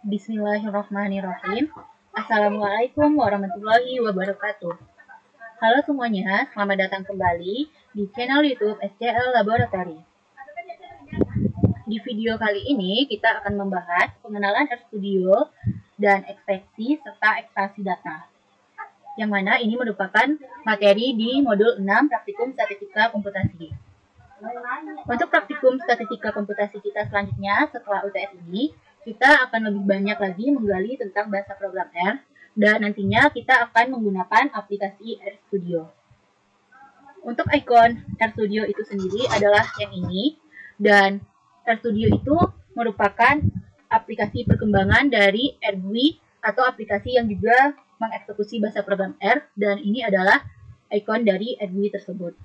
Bismillahirrahmanirrahim. Assalamualaikum warahmatullahi wabarakatuh. Halo semuanya, selamat datang kembali di channel YouTube SCL Laboratory. Di video kali ini kita akan membahas pengenalan RStudio dan ekstraksi serta ekstraksi data. Yang mana ini merupakan materi di modul 6 praktikum statistika komputasi. Untuk praktikum statistika komputasi kita selanjutnya setelah UTS ini, kita akan lebih banyak lagi menggali tentang bahasa program R, dan nantinya kita akan menggunakan aplikasi RStudio. Untuk ikon RStudio itu sendiri adalah yang ini, dan RStudio itu merupakan aplikasi perkembangan dari RGUI atau aplikasi yang juga mengeksekusi bahasa program R, dan ini adalah ikon dari RGUI tersebut.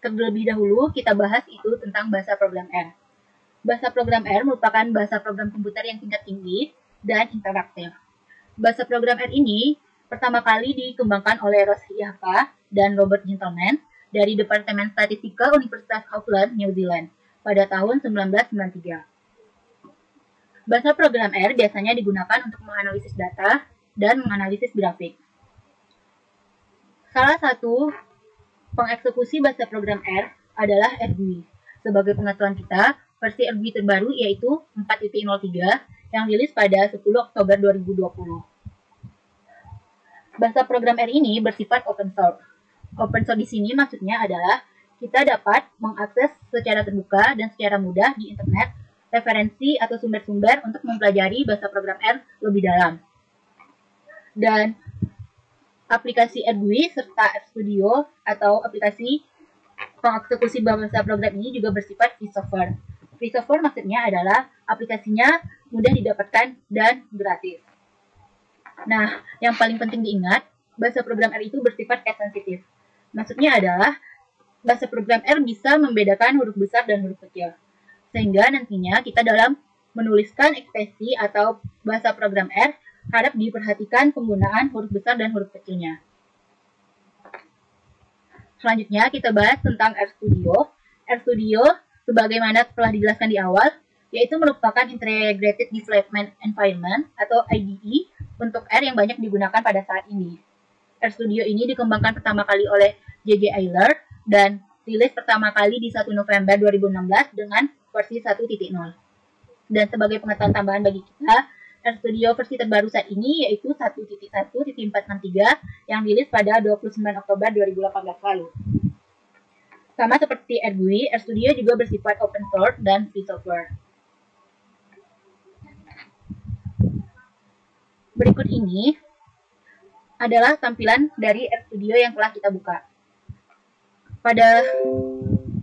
Terlebih dahulu kita bahas itu tentang bahasa program R. Bahasa program R merupakan bahasa program komputer yang tingkat tinggi dan interaktif. Bahasa program R ini pertama kali dikembangkan oleh Ross Yahka dan Robert Gentleman dari Departemen Statistika Universitas Auckland, New Zealand pada tahun 1993. Bahasa program R biasanya digunakan untuk menganalisis data dan menganalisis grafik. Salah satu pengeksekusi bahasa program R adalah RGUI. Sebagai pengetahuan kita, versi RGUI terbaru yaitu 4.03 yang rilis pada 10 Oktober 2020. Bahasa program R ini bersifat open source. Open source di sini maksudnya adalah kita dapat mengakses secara terbuka dan secara mudah di internet referensi atau sumber-sumber untuk mempelajari bahasa program R lebih dalam. Dan aplikasi RGUI serta RStudio atau aplikasi pengeksekusi bahasa program ini juga bersifat free software. Free software maksudnya adalah aplikasinya mudah didapatkan dan gratis. Nah, yang paling penting diingat, bahasa program R itu bersifat case sensitif. Maksudnya adalah bahasa program R bisa membedakan huruf besar dan huruf kecil. Sehingga nantinya kita dalam menuliskan ekspresi atau bahasa program R harap diperhatikan penggunaan huruf besar dan huruf kecilnya. Selanjutnya kita bahas tentang RStudio. RStudio, sebagaimana telah dijelaskan di awal, yaitu merupakan Integrated Development Environment atau IDE untuk R yang banyak digunakan pada saat ini. RStudio ini dikembangkan pertama kali oleh J.J. Euler dan rilis pertama kali di 1 November 2016 dengan versi 1.0. Dan sebagai pengetahuan tambahan bagi kita, RStudio versi terbaru saat ini yaitu 1.1.463 yang rilis pada 29 Oktober 2018 lalu. Sama seperti RGUI, RStudio juga bersifat open source dan free software. Berikut ini adalah tampilan dari RStudio yang telah kita buka. Pada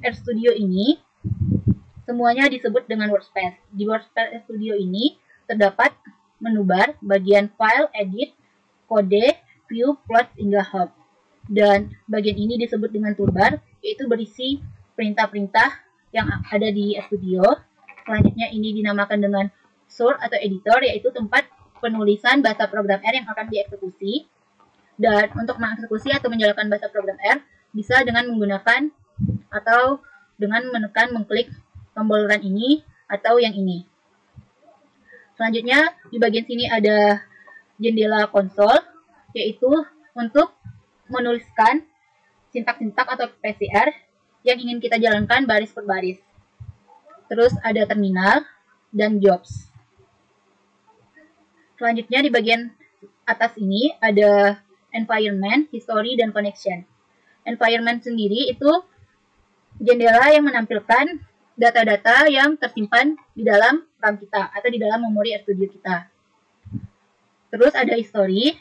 RStudio ini, semuanya disebut dengan workspace. Di workspace RStudio ini terdapat menu bar, bagian file, edit, kode, view, plot, hingga hub. Dan bagian ini disebut dengan toolbar, yaitu berisi perintah-perintah yang ada di RStudio. Selanjutnya ini dinamakan dengan source atau editor, yaitu tempat penulisan bahasa program R yang akan dieksekusi. Dan untuk mengeksekusi atau menjalankan bahasa program R, bisa dengan menggunakan atau dengan menekan mengklik tombol run ini atau yang ini. Selanjutnya, di bagian sini ada jendela konsol, yaitu untuk menuliskan sintak-sintak atau ekspresi R yang ingin kita jalankan baris per baris. Terus ada terminal dan jobs. Selanjutnya, di bagian atas ini ada environment, history, dan connection. Environment sendiri itu jendela yang menampilkan data-data yang tersimpan di dalam RAM kita atau di dalam memori RStudio kita. Terus ada history,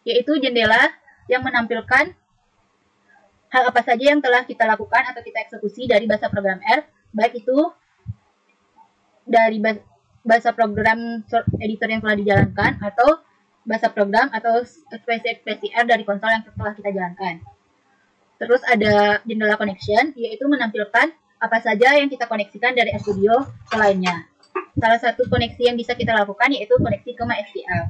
yaitu jendela yang menampilkan hal apa saja yang telah kita lakukan atau kita eksekusi dari bahasa program R, baik itu dari bahasa program editor yang telah dijalankan atau bahasa program atau ekspresi-ekspresi R dari konsol yang telah kita jalankan. Terus ada jendela connection, yaitu menampilkan apa saja yang kita koneksikan dari RStudio ke lainnya. Salah satu koneksi yang bisa kita lakukan yaitu koneksi ke MySQL.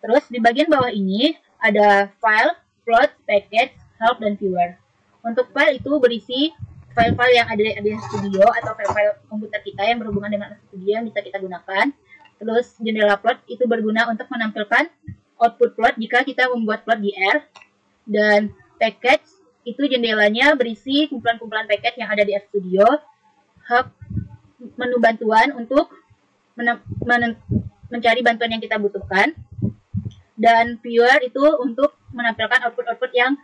Terus di bagian bawah ini ada file, plot, package, help, dan viewer. Untuk file itu berisi file-file yang ada di RStudio atau file-file komputer kita yang berhubungan dengan RStudio yang bisa kita gunakan. Terus jendela plot itu berguna untuk menampilkan output plot jika kita membuat plot di R. Dan package itu jendelanya berisi kumpulan-kumpulan package yang ada di RStudio. Hub menu bantuan untuk mencari bantuan yang kita butuhkan. Dan viewer itu untuk menampilkan output-output yang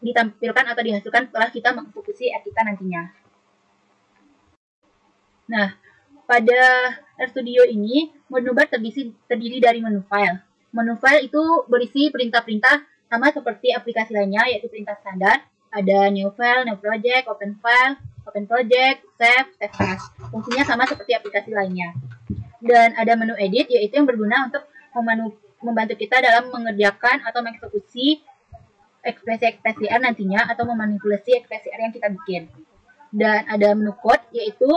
ditampilkan atau dihasilkan setelah kita mengeksekusi R kita nantinya. Nah, pada RStudio ini, menu bar terdiri dari menu file. Menu file itu berisi perintah-perintah sama seperti aplikasi lainnya, yaitu perintah standar. Ada new file, new project, open file, open project, save, save as. Fungsinya sama seperti aplikasi lainnya. Dan ada menu edit, yaitu yang berguna untuk membantu kita dalam mengerjakan atau mengeksekusi ekspresi-ekspresi R nantinya atau memanipulasi ekspresi R yang kita bikin. Dan ada menu code, yaitu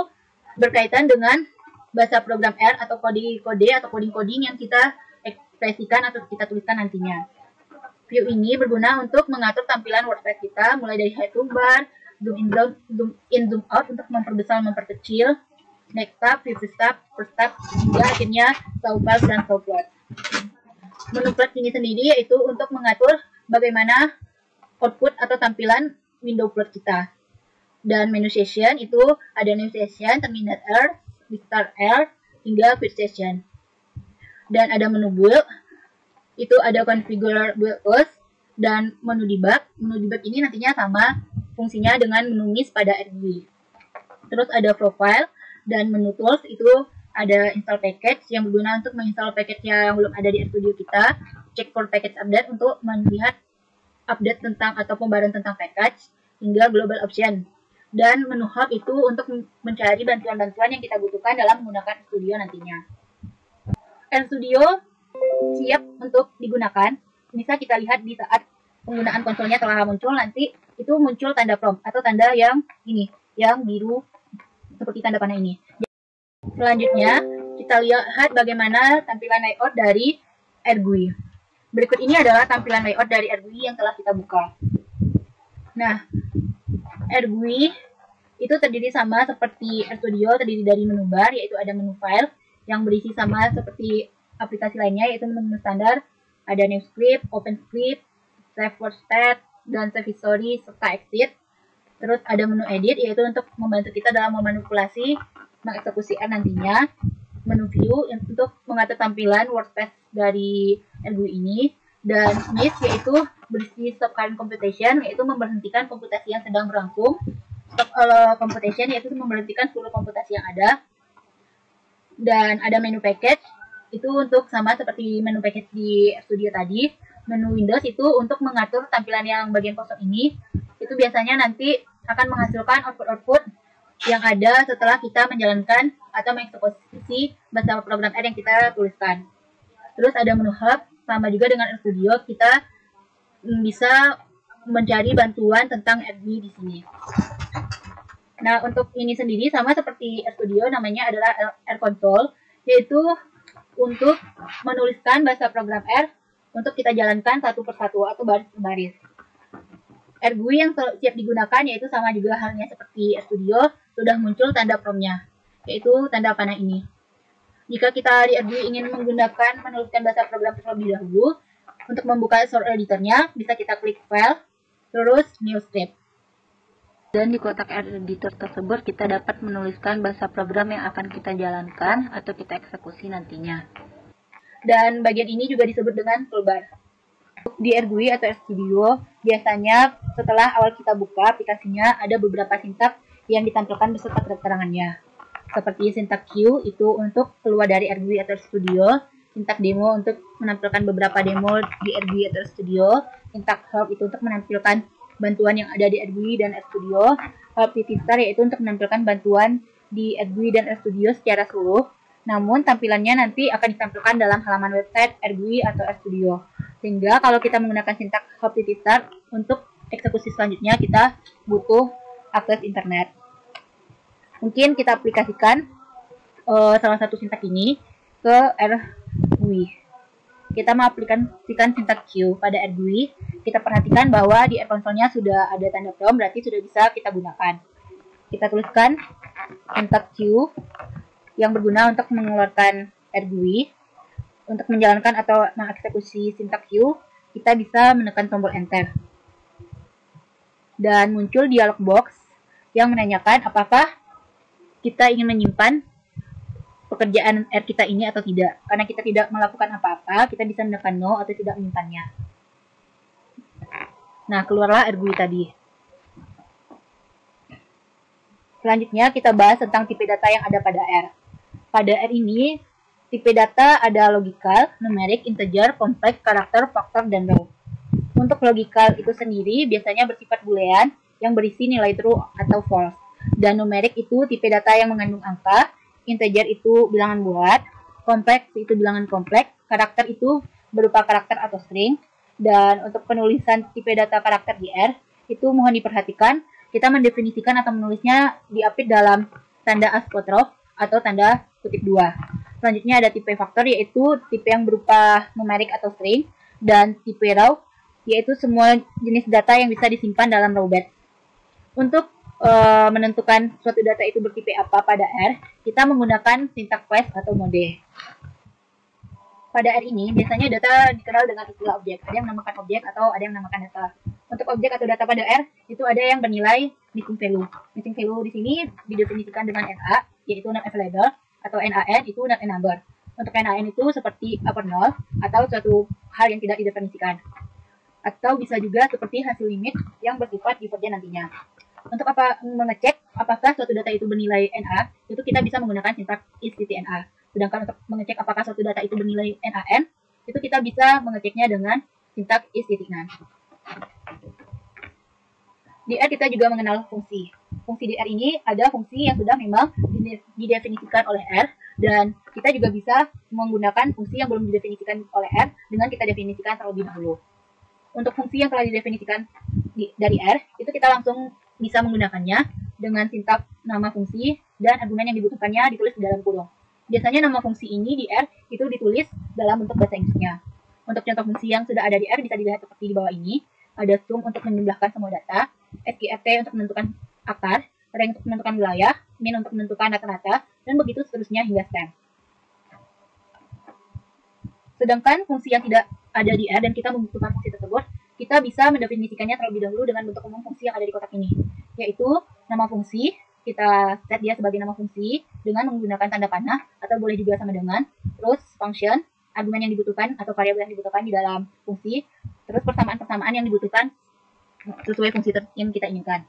berkaitan dengan bahasa program R atau kode-kode atau coding-coding yang kita ekspresikan atau kita tuliskan nantinya. View ini berguna untuk mengatur tampilan WordPress kita, mulai dari hide toolbar, zoom in, zoom out untuk memperbesar, memperkecil, next tab, previous tab, first tab, hingga akhirnya show files dan show plot. Menu plot ini sendiri yaitu untuk mengatur bagaimana output atau tampilan window plot kita. Dan menu session itu ada new session, terminate R, restart R, hingga quit session. Dan ada menu build, itu ada configure build tools, dan menu debug. Menu debug ini nantinya sama fungsinya dengan menu miss pada RGUI. Terus ada profile, dan menu tools itu ada install package yang berguna untuk menginstal package yang belum ada di RStudio kita, check for package update untuk melihat update tentang atau pembaruan tentang package, hingga global option. Dan menu hub itu untuk mencari bantuan-bantuan yang kita butuhkan dalam menggunakan RStudio nantinya. RStudio siap untuk digunakan. Bisa kita lihat di saat penggunaan konsolnya telah muncul, nanti itu muncul tanda prompt atau tanda yang ini, yang biru seperti tanda panah ini. Selanjutnya, kita lihat bagaimana tampilan layout dari RGUI. Berikut ini adalah tampilan layout dari RGUI yang telah kita buka. Nah, RGUI itu terdiri sama seperti RStudio, terdiri dari menu bar, yaitu ada menu file yang berisi sama seperti aplikasi lainnya, yaitu menu standar, ada new script, open script, save workspace, dan save history, serta exit. Terus ada menu edit, yaitu untuk membantu kita dalam memanipulasi mengeksekusi R nantinya. Menu view untuk mengatur tampilan workspace dari RGUI ini. Dan miss yaitu berisi stop current computation, yaitu memberhentikan komputasi yang sedang berlangsung. Stop all computation yaitu memberhentikan seluruh komputasi yang ada. Dan ada menu package, itu untuk sama seperti menu package di RStudio tadi. Menu Windows itu untuk mengatur tampilan yang bagian kosong ini. Itu biasanya nanti akan menghasilkan output-output yang ada setelah kita menjalankan atau mengeksekusi bahasa program R yang kita tuliskan. Terus ada menu hub, sama juga dengan RStudio, kita bisa mencari bantuan tentang RGUI di sini. Nah, untuk ini sendiri sama seperti RStudio, namanya adalah R console, yaitu untuk menuliskan bahasa program R untuk kita jalankan satu persatu atau baris per baris. RGUI yang siap digunakan yaitu sama juga halnya seperti RStudio, sudah muncul tanda prompt-nya, yaitu tanda panah ini. Jika kita di RGUI ingin menuliskan bahasa program terlebih dahulu, untuk membuka source editor-nya, bisa kita klik file, terus new script. Dan di kotak editor tersebut kita dapat menuliskan bahasa program yang akan kita jalankan atau kita eksekusi nantinya. Dan bagian ini juga disebut dengan toolbar. Di RGUI atau RStudio, biasanya setelah awal kita buka aplikasinya, ada beberapa sintaks yang ditampilkan beserta keterangannya. Seperti sintak Q itu untuk keluar dari RGUI atau RStudio, sintak demo untuk menampilkan beberapa demo di RGUI atau RStudio, sintak help itu untuk menampilkan bantuan yang ada di RGUI dan RStudio, help start yaitu untuk menampilkan bantuan di RGUI dan RStudio secara seluruh. Namun tampilannya nanti akan ditampilkan dalam halaman website RGUI atau RStudio. Sehingga kalau kita menggunakan sintak help start untuk eksekusi selanjutnya kita butuh akses internet. Mungkin kita aplikasikan salah satu sintak ini ke RGUI. Kita mengaplikasikan sintak Q pada RGUI. Kita perhatikan bahwa di R console-nya sudah ada tanda prompt, berarti sudah bisa kita gunakan. kita tuliskan sintak Q yang berguna untuk mengeluarkan RGUI. Untuk menjalankan atau mengeksekusi sintak Q, kita bisa menekan tombol Enter. Dan muncul dialog box yang menanyakan apakah kita ingin menyimpan pekerjaan R kita ini atau tidak. Karena kita tidak melakukan apa-apa, kita bisa menekan no atau tidak menyimpannya. Nah, keluarlah RGUI tadi. Selanjutnya kita bahas tentang tipe data yang ada pada R. Pada R ini, tipe data ada logical, numerik, integer, kompleks, karakter, faktor, dan row. Untuk logical itu sendiri biasanya bersifat boolean yang berisi nilai true atau false. Dan numerik itu tipe data yang mengandung angka, integer itu bilangan bulat, kompleks itu bilangan kompleks, karakter itu berupa karakter atau string. Dan untuk penulisan tipe data karakter di R, itu mohon diperhatikan, kita mendefinisikan atau menulisnya diapit dalam tanda apostrof atau tanda kutip 2. Selanjutnya ada tipe faktor, yaitu tipe yang berupa numerik atau string, dan tipe row, yaitu semua jenis data yang bisa disimpan dalam row batch. Untuk menentukan suatu data itu bertipe apa pada R, kita menggunakan sintak class atau mode. Pada R ini, biasanya data dikenal dengan istilah objek. Ada yang menamakan objek atau ada yang menamakan data. Untuk objek atau data pada R, itu ada yang bernilai missing value. Missing value di sini didefinisikan dengan NA, yaitu not available, atau NaN itu not a number. Untuk NaN itu seperti upper null, atau suatu hal yang tidak didefinisikan. Atau bisa juga seperti hasil limit yang bersifat divergen nantinya. Untuk mengecek apakah suatu data itu bernilai NA, itu kita bisa menggunakan sintak is.na. Sedangkan untuk mengecek apakah suatu data itu bernilai NaN, itu kita bisa mengeceknya dengan sintak is.nan. Di R kita juga mengenal fungsi. Fungsi di R ini ada fungsi yang sudah memang didefinisikan oleh R, dan kita juga bisa menggunakan fungsi yang belum didefinisikan oleh R dengan kita definisikan terlebih dahulu. Untuk fungsi yang telah didefinisikan dari R, itu kita langsung bisa menggunakannya dengan sintak nama fungsi dan argumen yang dibutuhkannya ditulis di dalam kurung. Biasanya nama fungsi ini di R itu ditulis dalam bentuk bahasa Inggrisnya. Untuk contoh fungsi yang sudah ada di R bisa dilihat seperti di bawah ini. Ada sum untuk menjumlahkan semua data, sqrt untuk menentukan akar, rank untuk menentukan wilayah, min untuk menentukan rata-rata, dan begitu seterusnya hingga stem. Sedangkan fungsi yang tidak ada di R dan kita membutuhkan fungsi tersebut, kita bisa mendefinisikannya terlebih dahulu dengan bentuk umum fungsi yang ada di kotak ini, yaitu nama fungsi. Kita set dia sebagai nama fungsi dengan menggunakan tanda panah atau boleh juga sama dengan, terus function, argumen yang dibutuhkan atau variabel yang dibutuhkan di dalam fungsi, terus persamaan-persamaan yang dibutuhkan sesuai fungsi yang kita inginkan.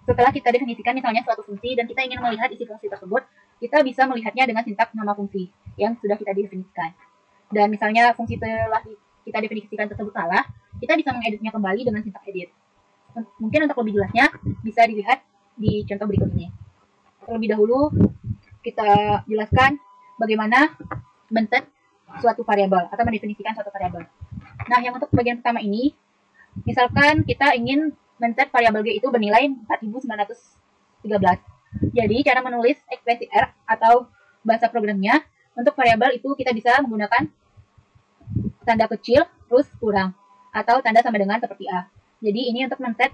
Setelah kita definisikan misalnya suatu fungsi dan kita ingin melihat isi fungsi tersebut, kita bisa melihatnya dengan sintak nama fungsi yang sudah kita definisikan. Dan misalnya fungsi telah kita definisikan tersebut salah, kita bisa mengeditnya kembali dengan sintak edit. Mungkin untuk lebih jelasnya bisa dilihat di contoh berikut ini. Terlebih dahulu kita jelaskan bagaimana men-set suatu variabel atau mendefinisikan suatu variabel. Nah, yang untuk bagian pertama ini, misalkan kita ingin men-set variabel G itu bernilai 4913. Jadi, cara menulis ekspresi R atau bahasa programnya untuk variabel itu kita bisa menggunakan tanda kecil terus kurang atau tanda sama dengan seperti A. Jadi, ini untuk men-set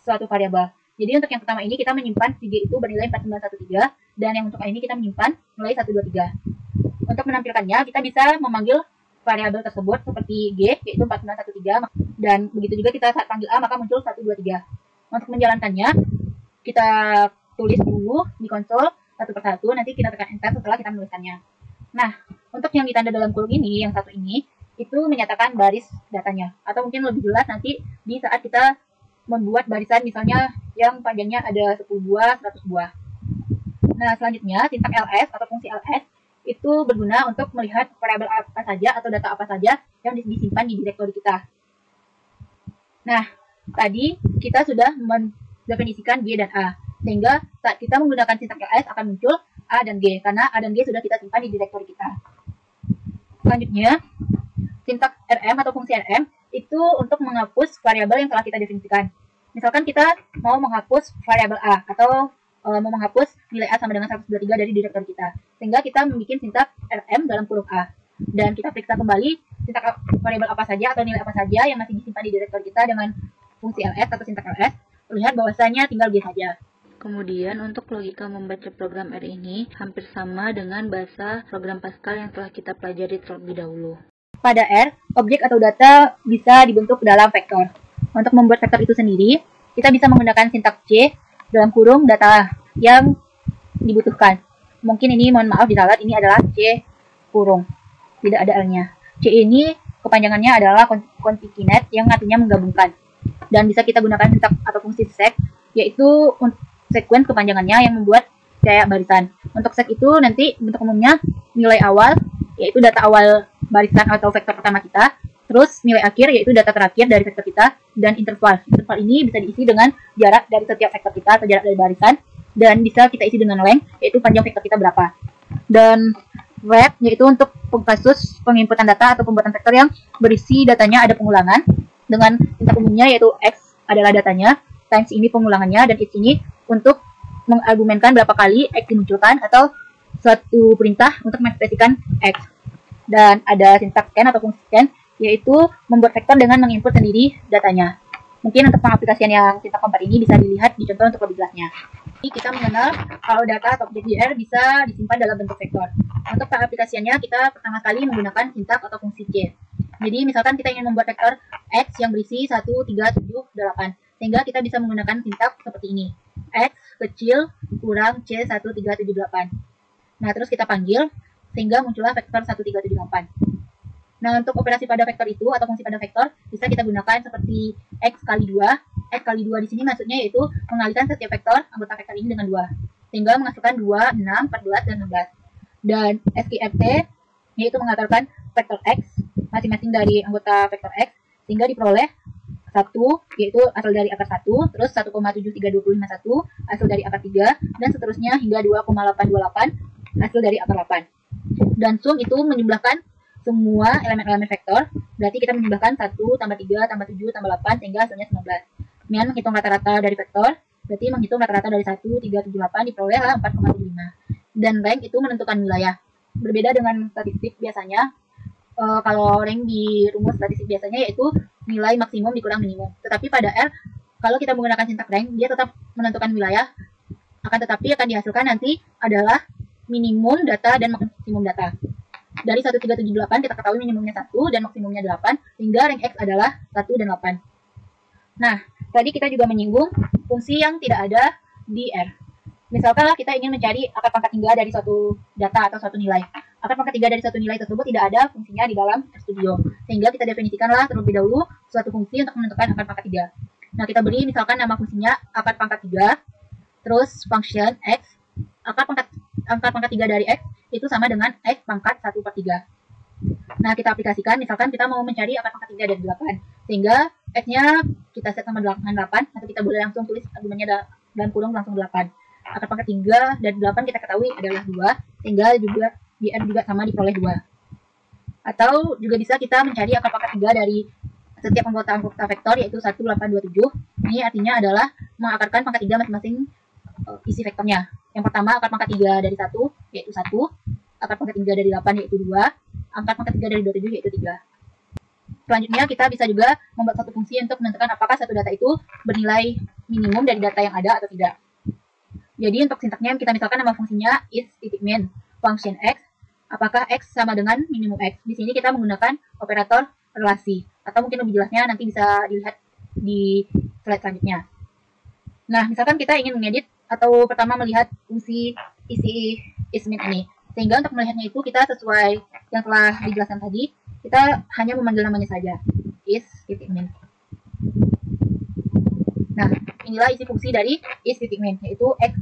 suatu variabel. Jadi untuk yang pertama ini kita menyimpan si G itu bernilai 4913 dan yang untuk A ini kita menyimpan nilai 123. Untuk menampilkannya kita bisa memanggil variabel tersebut seperti G yaitu 4913 dan begitu juga kita saat panggil A maka muncul 123. Untuk menjalankannya kita tulis dulu di konsol satu persatu, nanti kita tekan enter setelah kita menuliskannya. Nah, untuk yang ditanda dalam kurung ini, yang satu ini, itu menyatakan baris datanya. Atau mungkin lebih jelas nanti di saat kita membuat barisan misalnya yang panjangnya ada 10 buah, 100 buah. Nah, selanjutnya sintak ls atau fungsi ls itu berguna untuk melihat variabel apa saja atau data apa saja yang disimpan di direktori kita. Nah, tadi kita sudah mendefinisikan G dan A, sehingga saat kita menggunakan sintak ls akan muncul A dan G, karena A dan G sudah kita simpan di direktori kita. Selanjutnya, sintak rm atau fungsi rm itu untuk menghapus variabel yang telah kita definisikan. Misalkan kita mau menghapus variabel A atau mau menghapus nilai A sama dengan 123 dari direktori kita. Sehingga kita membuat sintak rm dalam kurung A. Dan kita periksa kembali sintak variabel apa saja atau nilai apa saja yang masih disimpan di direktori kita dengan fungsi ls atau sintak ls. lihat bahwasanya tinggal G saja. Kemudian untuk logika membaca program R ini hampir sama dengan bahasa program Pascal yang telah kita pelajari terlebih dahulu. Pada R, objek atau data bisa dibentuk dalam vektor. Untuk membuat vektor itu sendiri, kita bisa menggunakan sintaks C dalam kurung data yang dibutuhkan. Mungkin ini, mohon maaf disalah, ini adalah C kurung, tidak ada L-nya. C ini kepanjangannya adalah concatenate yang artinya menggabungkan. Dan bisa kita gunakan sintaks atau fungsi sec, yaitu sequence kepanjangannya yang membuat kayak barisan. Untuk sec itu nanti bentuk umumnya nilai awal, yaitu data awal barisan atau vektor pertama kita, terus nilai akhir yaitu data terakhir dari vektor kita, dan interval. Interval ini bisa diisi dengan jarak dari setiap vektor kita atau jarak dari barisan, dan bisa kita isi dengan length, yaitu panjang vektor kita berapa. Dan rep yaitu untuk kasus penginputan data atau pembuatan vektor yang berisi datanya ada pengulangan, dengan sintaks umumnya yaitu x adalah datanya, times ini pengulangannya, dan its ini untuk mengargumenkan berapa kali X dimunculkan atau suatu perintah untuk mengekspresikan X. Dan ada sintaks scan atau fungsi scan, yaitu membuat vektor dengan menginput sendiri datanya. Mungkin untuk pengaplikasian yang sintaks keempat ini bisa dilihat di contoh untuk lebih jelasnya. Jadi kita mengenal kalau data atau objek di R bisa disimpan dalam bentuk vektor. Untuk pengaplikasiannya kita pertama kali menggunakan sintaks atau fungsi C. Jadi misalkan kita ingin membuat vektor X yang berisi 1, 3, 7, 8. Sehingga kita bisa menggunakan sintaks seperti ini. X kecil kurang C 1378. Nah, terus kita panggil sehingga muncullah vektor 1378. Nah, untuk operasi pada vektor itu atau fungsi pada vektor bisa kita gunakan seperti X kali 2. X kali 2 di sini maksudnya yaitu mengalikan setiap vektor anggota vektor ini dengan 2. Sehingga menghasilkan 2, 6, 14, dan 16. Dan SQRT yaitu mengatakan vektor X masing-masing dari anggota vektor X sehingga diperoleh 1, yaitu asal dari akar 1, terus 1,73251 asal dari akar 3, dan seterusnya hingga 2,828 hasil dari akar 8. Dan sum itu menjumlahkan semua elemen-elemen vektor, berarti kita menjumlahkan 1, tambah 3, tambah 7, tambah 8, sehingga hasilnya 19. Kemudian menghitung rata-rata dari vektor, berarti menghitung rata-rata dari 1, 3, 7, 8, diperolehlah 4,75. Dan rank itu menentukan wilayah. Berbeda dengan statistik biasanya, kalau rank di rumus statistik biasanya yaitu nilai maksimum dikurang minimum. Tetapi pada R, kalau kita menggunakan sintaks rank, dia tetap menentukan wilayah, akan tetapi akan dihasilkan nanti adalah minimum data dan maksimum data. Dari 1378 kita ketahui minimumnya 1 dan maksimumnya 8, sehingga rank X adalah 1 dan 8. Nah, tadi kita juga menyinggung fungsi yang tidak ada di R. Misalkan kita ingin mencari akar pangkat 3 dari suatu data atau suatu nilai. Akar pangkat 3 dari suatu nilai tersebut tidak ada fungsinya di dalam RStudio. Sehingga kita definisikanlah terlebih dahulu suatu fungsi untuk menentukan akar pangkat 3. Nah, kita beri misalkan nama fungsinya akar pangkat 3, terus function X, akar pangkat 3 dari X itu sama dengan X pangkat 1/3. Nah, kita aplikasikan, misalkan kita mau mencari akar pangkat 3 dari 8. Sehingga X-nya kita set sama 8, atau kita boleh langsung tulis argumennya dalam kurung langsung 8. Akar pangkat 3 dari 8 kita ketahui adalah 2, sehingga juga di R juga sama diperoleh 2. Atau juga bisa kita mencari akar pangkat 3 dari setiap anggota vektor, yaitu 1827. Ini artinya adalah mengakarkan pangkat 3 masing-masing isi vektornya. Yang pertama, akar pangkat 3 dari 1, yaitu 1. Akar pangkat 3 dari 8, yaitu 2. Akar pangkat 3 dari 27, yaitu 3. Selanjutnya, kita bisa juga membuat satu fungsi untuk menentukan apakah satu data itu bernilai minimum dari data yang ada atau tidak. Jadi, untuk sintaksnya, kita misalkan nama fungsinya is_min function x, apakah x sama dengan minimum x. Di sini kita menggunakan operator relasi. Atau mungkin lebih jelasnya nanti bisa dilihat di slide selanjutnya. Nah, misalkan kita ingin mengedit atau pertama melihat fungsi isi is_min ini. Sehingga untuk melihatnya itu kita sesuai yang telah dijelaskan tadi, kita hanya memanggil namanya saja, is_min. Nah, inilah isi fungsi dari is_min, yaitu x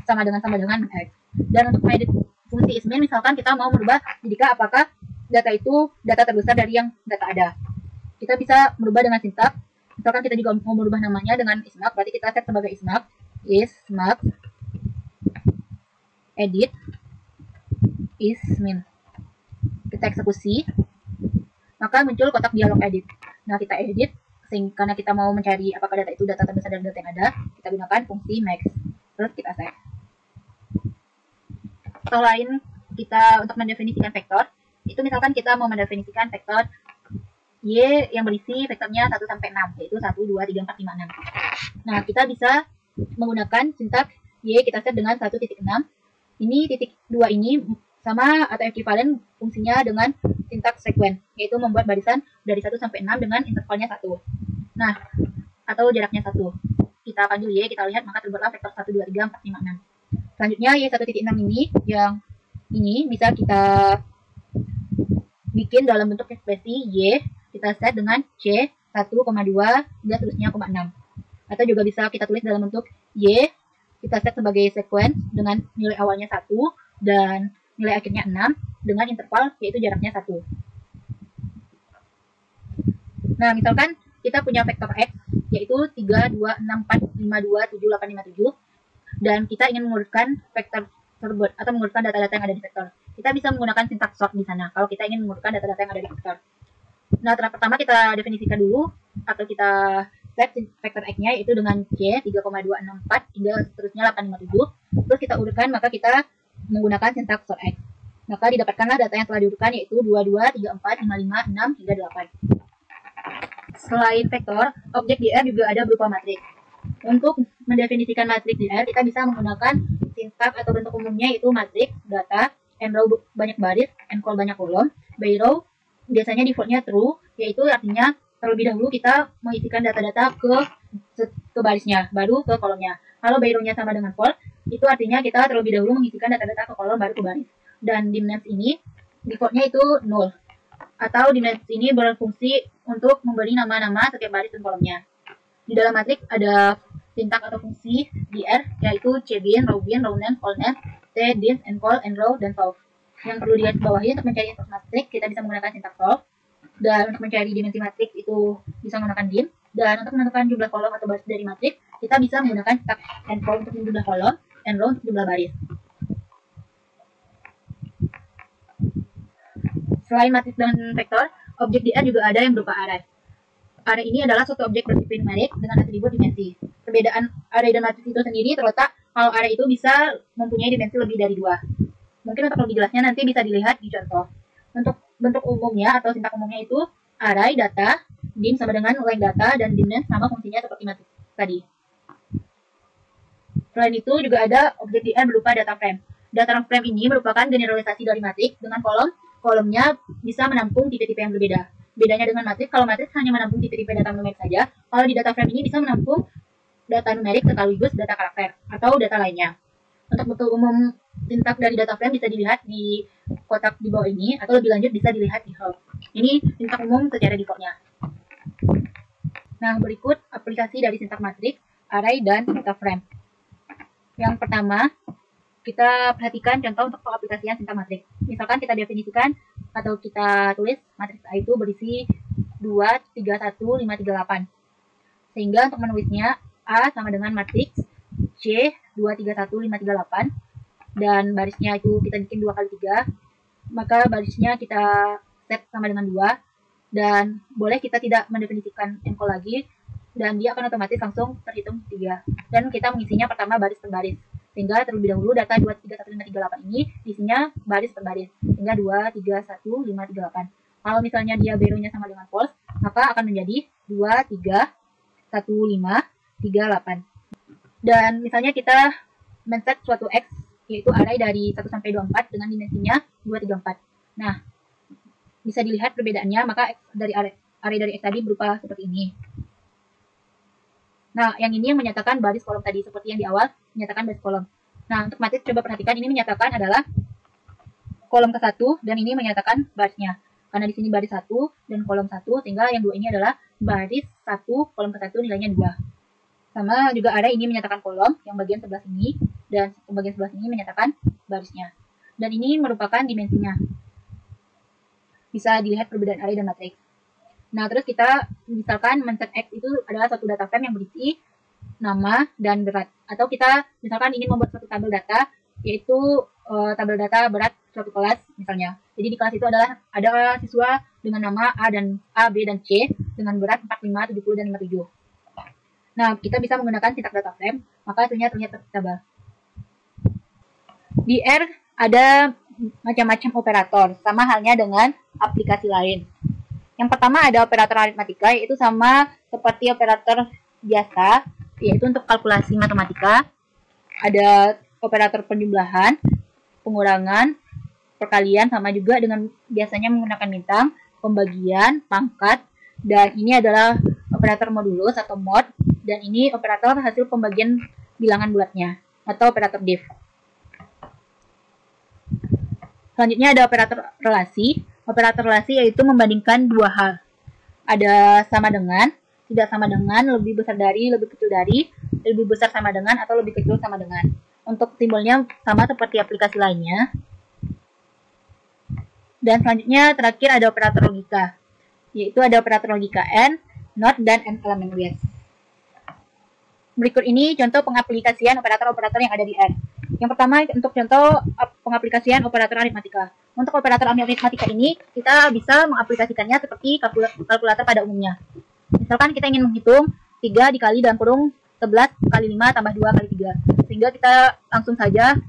sama dengan x. Dan untuk mengedit fungsi is_min, misalkan kita mau merubah jika apakah data itu data terbesar dari yang data ada. Kita bisa merubah dengan sintaks. Misalkan kita juga mau merubah namanya dengan ismax, berarti kita set sebagai ismax edit is_min. Kita eksekusi, maka muncul kotak dialog edit. Nah, kita edit, karena kita mau mencari apakah data itu data terbesar dari data yang ada, kita gunakan fungsi max. Terus kita save. Contoh lain kita untuk mendefinisikan vektor, itu misalkan kita mau mendefinisikan vektor Y yang berisi vektornya 1 sampai 6, yaitu 1, 2, 3, 4, 5, 6. Nah, kita bisa menggunakan sintaks Y kita set dengan 1.6. Ini titik 2 ini sama atau ekuivalen fungsinya dengan sintaks sequence, yaitu membuat barisan dari 1 sampai 6 dengan intervalnya 1. Nah, atau jaraknya 1. Kita panggil Y, kita lihat maka terbuatlah vektor 1, 2, 3, 4, 5, 6. Selanjutnya Y 1.6 ini, yang ini bisa kita bikin dalam bentuk ekspresi Y, kita set dengan C 1,2 hingga seterusnya 0,6. Atau juga bisa kita tulis dalam bentuk Y, kita set sebagai sequence dengan nilai awalnya 1 dan nilai akhirnya 6 dengan interval yaitu jaraknya 1. Nah, misalkan kita punya vektor X yaitu 3, 2, 6, 4, 5, 2, 7, 8, 5, 7 dan kita ingin mengurutkan vektor tersebut atau mengurutkan data-data yang ada di vektor. Kita bisa menggunakan sintaks sort di sana kalau kita ingin mengurutkan data-data yang ada di vektor. Nah, pertama kita definisikan dulu atau kita set vektor X-nya yaitu dengan C 3,264 hingga seterusnya 857. Terus kita urutkan, maka kita menggunakan sintaks sort X. Maka didapatkanlah data yang telah diurutkan yaitu 22, 34, 55, 6 hingga 8. Selain vektor, objek di R juga ada berupa matriks. Untuk mendefinisikan matriks di R, kita bisa menggunakan sintaks atau bentuk umumnya yaitu matriks, data, n row banyak baris, n col banyak kolom. By row biasanya defaultnya true, yaitu artinya terlebih dahulu kita mengisikan data-data ke barisnya, baru ke kolomnya. Kalau by row-nya sama dengan false, itu artinya kita terlebih dahulu mengisikan data-data ke kolom baru ke baris. Dan dimensi ini defaultnya itu null. Atau dimensi ini berfungsi untuk memberi nama-nama setiap baris dan kolomnya. Di dalam matriks ada sintaks atau fungsi di R, yaitu cbin, rowbin, rowname, colname, tdins, encol, enrow, dan solve. Yang perlu digarisbawahi untuk mencari inverse matriks, kita bisa menggunakan sintaks solve. Dan untuk mencari dimensi matriks itu bisa menggunakan dim. Dan untuk menentukan jumlah kolom atau baris dari matriks, kita bisa menggunakan sintaks encol untuk jumlah kolom, enrow untuk jumlah baris. Selain matriks dan vektor, objek di R juga ada yang berupa array. Array ini adalah suatu objek bertipe numerik dengan atribut dimensi. Perbedaan array dan matriks itu sendiri terletak kalau array itu bisa mempunyai dimensi lebih dari 2. Mungkin untuk lebih jelasnya nanti bisa dilihat di contoh. Untuk bentuk umumnya atau sintaks umumnya itu array data, dim sama dengan length data, dan dimness sama fungsinya seperti matriks tadi. Selain itu juga ada objek di R berupa data frame. Data frame ini merupakan generalisasi dari matriks dengan kolomnya bisa menampung tipe-tipe yang berbeda. Bedanya dengan matriks, kalau matriks hanya menampung tipe-tipe data numerik saja, kalau di data frame ini bisa menampung data numerik sekaligus data karakter atau data lainnya. Untuk bentuk umum sintaks dari data frame bisa dilihat di kotak di bawah ini, atau lebih lanjut bisa dilihat di help. Ini sintaks umum secara defaultnya. Nah, berikut aplikasi dari sintaks matriks, array, dan data frame. Yang pertama, kita perhatikan contoh untuk pengaplikasian sintaks matriks. Misalkan kita definisikan atau kita tulis matriks A itu berisi 2, 3, 1, 5, 3, 8. Sehingga untuk menulisnya A sama dengan matriks C 2, 3, 1, 5, 3, 8. Dan barisnya itu kita bikin 2 kali 3. Maka barisnya kita set sama dengan 2. Dan boleh kita tidak mendefinisikan encol lagi. Dan dia akan otomatis langsung terhitung 3. Dan kita mengisinya pertama baris per baris. Sehingga terlebih dahulu data 2, 3, 1, 5, 3, 8 ini isinya baris per baris. Sehingga 2, 3, 1, 5, 3, 8. Kalau misalnya dia beronya sama dengan false, maka akan menjadi 2, 3, 1, 5, 3, 8. Dan misalnya kita men-set suatu X, yaitu array dari 1 sampai 24 dengan dimensinya 2, 3, 4. Nah, bisa dilihat perbedaannya, maka X dari array dari X tadi berupa seperti ini. Nah, yang ini yang menyatakan baris kolom tadi, seperti yang di awal menyatakan baris kolom. Nah, untuk matriks coba perhatikan, ini menyatakan adalah kolom ke-1 dan ini menyatakan barisnya. Karena di sini baris 1 dan kolom 1, sehingga yang 2 ini adalah baris 1, kolom ke-1 nilainya 2. Sama juga array ini menyatakan kolom, yang bagian sebelah sini, dan bagian sebelah sini menyatakan barisnya. Dan ini merupakan dimensinya. Bisa dilihat perbedaan array dan matriks. Nah, terus kita misalkan men-set X itu adalah suatu data frame yang berisi nama dan berat. Atau kita misalkan ingin membuat suatu tabel data, yaitu tabel data berat suatu kelas misalnya. Jadi di kelas itu ada siswa dengan nama A, B, dan C dengan berat 45, 70, dan 57. Nah, kita bisa menggunakan sintaks data frame, maka hasilnya terlihat seperti tabel. Di R ada macam-macam operator, sama halnya dengan aplikasi lain. Yang pertama ada operator aritmatika, yaitu sama seperti operator biasa, yaitu untuk kalkulasi matematika, ada operator penjumlahan, pengurangan, perkalian, sama juga dengan biasanya menggunakan bintang, pembagian, pangkat, dan ini adalah operator modulus atau mod, dan ini operator hasil pembagian bilangan bulatnya atau operator div. Selanjutnya ada operator relasi. Operator relasi yaitu membandingkan dua hal. Ada sama dengan, tidak sama dengan, lebih besar dari, lebih kecil dari, lebih besar sama dengan, atau lebih kecil sama dengan. Untuk simbolnya sama seperti aplikasi lainnya. Dan selanjutnya terakhir ada operator logika, yaitu ada operator logika AND, NOT, dan AND elemen WIS. Berikut ini contoh pengaplikasian operator-operator yang ada di R. Yang pertama untuk contoh pengaplikasian operator aritmatika. Untuk operator aritmatika ini kita bisa mengaplikasikannya seperti kalkulator pada umumnya. Misalkan kita ingin menghitung 3 dikali dalam kurung 11 kali 5 tambah 2 kali 3. Sehingga kita langsung saja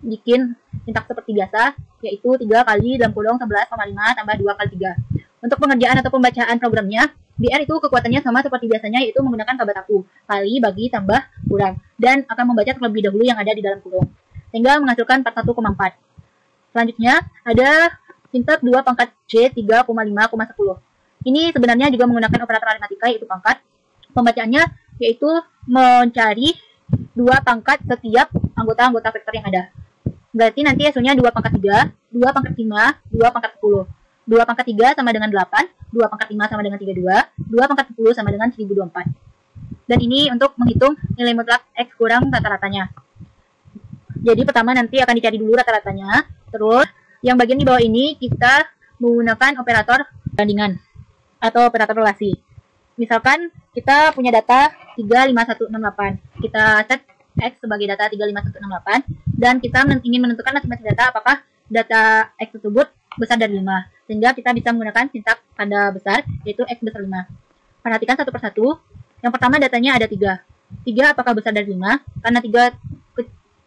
bikin sintaks seperti biasa, yaitu 3 kali dalam kurung 11,5 tambah 2 kali 3. Untuk pengerjaan atau pembacaan programnya, di R itu kekuatannya sama seperti biasanya, yaitu menggunakan kata baku, kali, bagi, tambah, kurang, dan akan membaca terlebih dahulu yang ada di dalam kurung, sehingga menghasilkan 41,4. Selanjutnya, ada sintaks 2 pangkat C 3,5,10. Ini sebenarnya juga menggunakan operator aritmatika, yaitu pangkat. Pembacaannya yaitu mencari 2 pangkat setiap anggota-anggota vektor yang ada. Berarti nanti hasilnya 2 pangkat 3, 2 pangkat 5, 2 pangkat 10. 2 pangkat 3 sama dengan 8, 2 pangkat 5 sama dengan 32, 2 pangkat 10 sama dengan 1024. Dan ini untuk menghitung nilai mutlak X kurang rata-ratanya. Jadi pertama nanti akan dicari dulu rata-ratanya. Terus yang bagian di bawah ini kita menggunakan operator bandingan atau operator relasi. Misalkan kita punya data 35168. Kita set X sebagai data 35168 dan kita ingin menentukan masing-masing data apakah data X tersebut besar dari 5. Sehingga kita bisa menggunakan sintaks tanda besar, yaitu X besar 5. Perhatikan satu persatu. Yang pertama datanya ada 3. 3 apakah besar dari 5? Karena 3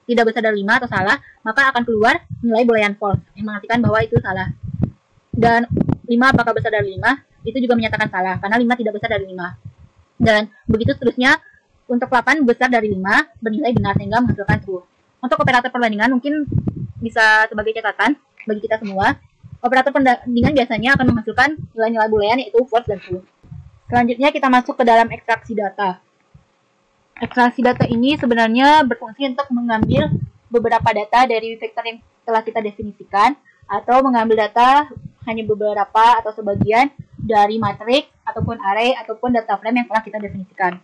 tidak besar dari 5 atau salah, maka akan keluar nilai boolean false, yang mengartikan bahwa itu salah. Dan 5 apakah besar dari 5? Itu juga menyatakan salah, karena 5 tidak besar dari 5. Dan begitu seterusnya, untuk 8 besar dari 5, bernilai benar, sehingga menghasilkan true. Untuk operator perbandingan mungkin bisa sebagai catatan bagi kita semua. Operator perbandingan biasanya akan menghasilkan nilai-nilai boolean, yaitu false dan true. Selanjutnya kita masuk ke dalam ekstraksi data. Ekstraksi data ini sebenarnya berfungsi untuk mengambil beberapa data dari vektor yang telah kita definisikan, atau mengambil data hanya beberapa atau sebagian dari matriks, ataupun array, ataupun data frame yang telah kita definisikan.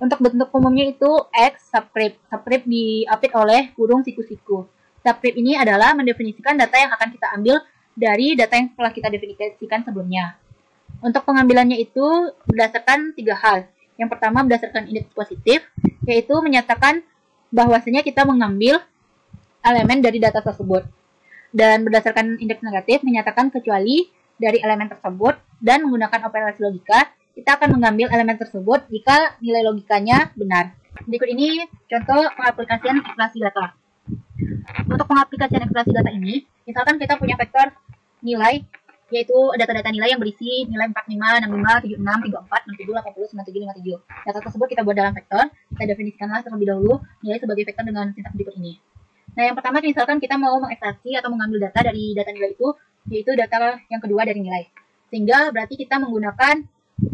Untuk bentuk umumnya itu X subscript. Subscript diapit oleh kurung siku-siku. Subscript ini adalah mendefinisikan data yang akan kita ambil dari data yang telah kita definisikan sebelumnya. Untuk pengambilannya itu berdasarkan 3 hal. Yang pertama berdasarkan indeks positif, yaitu menyatakan bahwasanya kita mengambil elemen dari data tersebut. Dan berdasarkan indeks negatif menyatakan kecuali dari elemen tersebut, dan menggunakan operasi logika, kita akan mengambil elemen tersebut jika nilai logikanya benar. Berikut ini contoh pengaplikasian ekstraksi data. Untuk pengaplikasian ekstraksi data ini, misalkan kita punya vektor nilai, yaitu data-data nilai yang berisi nilai 45, 65, 76, 34, 67, 80, 97, 57. Data tersebut kita buat dalam vektor, kita definisikanlah terlebih dahulu nilai sebagai vektor dengan sintaks berikut ini. Nah, yang pertama misalkan kita mau mengekstraksi atau mengambil data dari data nilai itu, yaitu data yang kedua dari nilai. Sehingga berarti kita menggunakan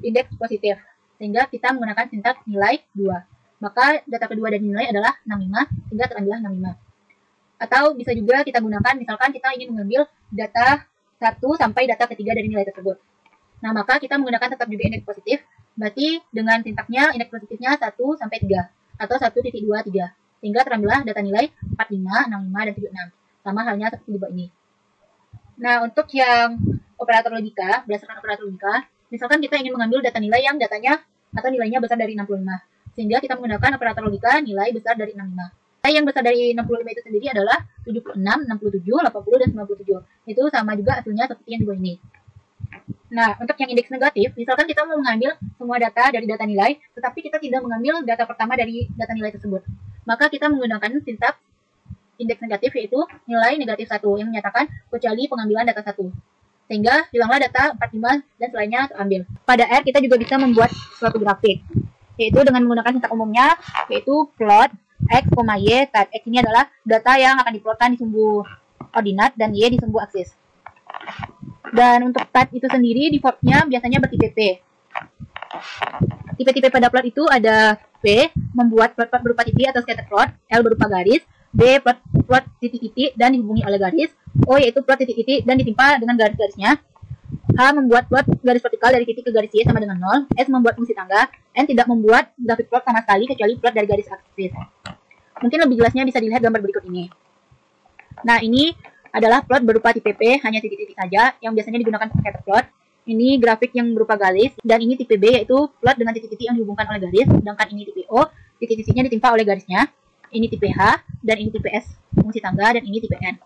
indeks positif, sehingga kita menggunakan sintaks nilai 2. Maka data kedua dari nilai adalah 65, sehingga terambillah 65. Atau bisa juga kita gunakan, misalkan kita ingin mengambil data 1 sampai data ketiga dari nilai tersebut. Nah, maka kita menggunakan tetap juga indeks positif, berarti dengan sintaksnya indeks positifnya 1 sampai 3, atau 1.23, sehingga terambillah data nilai 45, 65, dan 76. Sama halnya seperti di bawah ini. Nah, untuk yang operator logika, berdasarkan operator logika, misalkan kita ingin mengambil data nilai yang datanya atau nilainya besar dari 65, sehingga kita menggunakan operator logika nilai besar dari 65. Nilai yang besar dari 65 itu sendiri adalah 76, 67, 80, dan 97. Itu sama juga hasilnya seperti yang di bawah ini. Nah, untuk yang indeks negatif, misalkan kita mau mengambil semua data dari data nilai, tetapi kita tidak mengambil data pertama dari data nilai tersebut. Maka kita menggunakan sintaks indeks negatif, yaitu nilai negatif 1, yang menyatakan kecuali pengambilan data 1. sehingga hilanglah data 45 dan selainnya terambil. Pada R kita juga bisa membuat suatu grafik, yaitu dengan menggunakan sintak umumnya, yaitu plot X, Y. Type X ini adalah data yang akan diplotkan di sumbu ordinat dan Y di sumbu aksis. Dan untuk type itu sendiri, defaultnya biasanya bertipe P. Tipe-tipe pada plot itu ada P, membuat plot berupa titik atau scatter plot, L berupa garis, B, plot titik-titik dan dihubungi oleh garis, O yaitu plot titik-titik dan ditimpa dengan garis-garisnya, H membuat plot garis vertikal dari titik ke garis Y sama dengan 0, S membuat fungsi tangga, N tidak membuat grafik plot sama sekali kecuali plot dari garis aksis. Mungkin lebih jelasnya bisa dilihat gambar berikut ini. Nah, ini adalah plot berupa tipe P, hanya titik-titik saja, yang biasanya digunakan scatter plot. Ini grafik yang berupa garis, dan ini tipe B, yaitu plot dengan titik-titik yang dihubungkan oleh garis, sedangkan ini tipe O, titik-titiknya ditimpa oleh garisnya. Ini tipe H, dan ini tipe S, fungsi tangga, dan ini tipe N.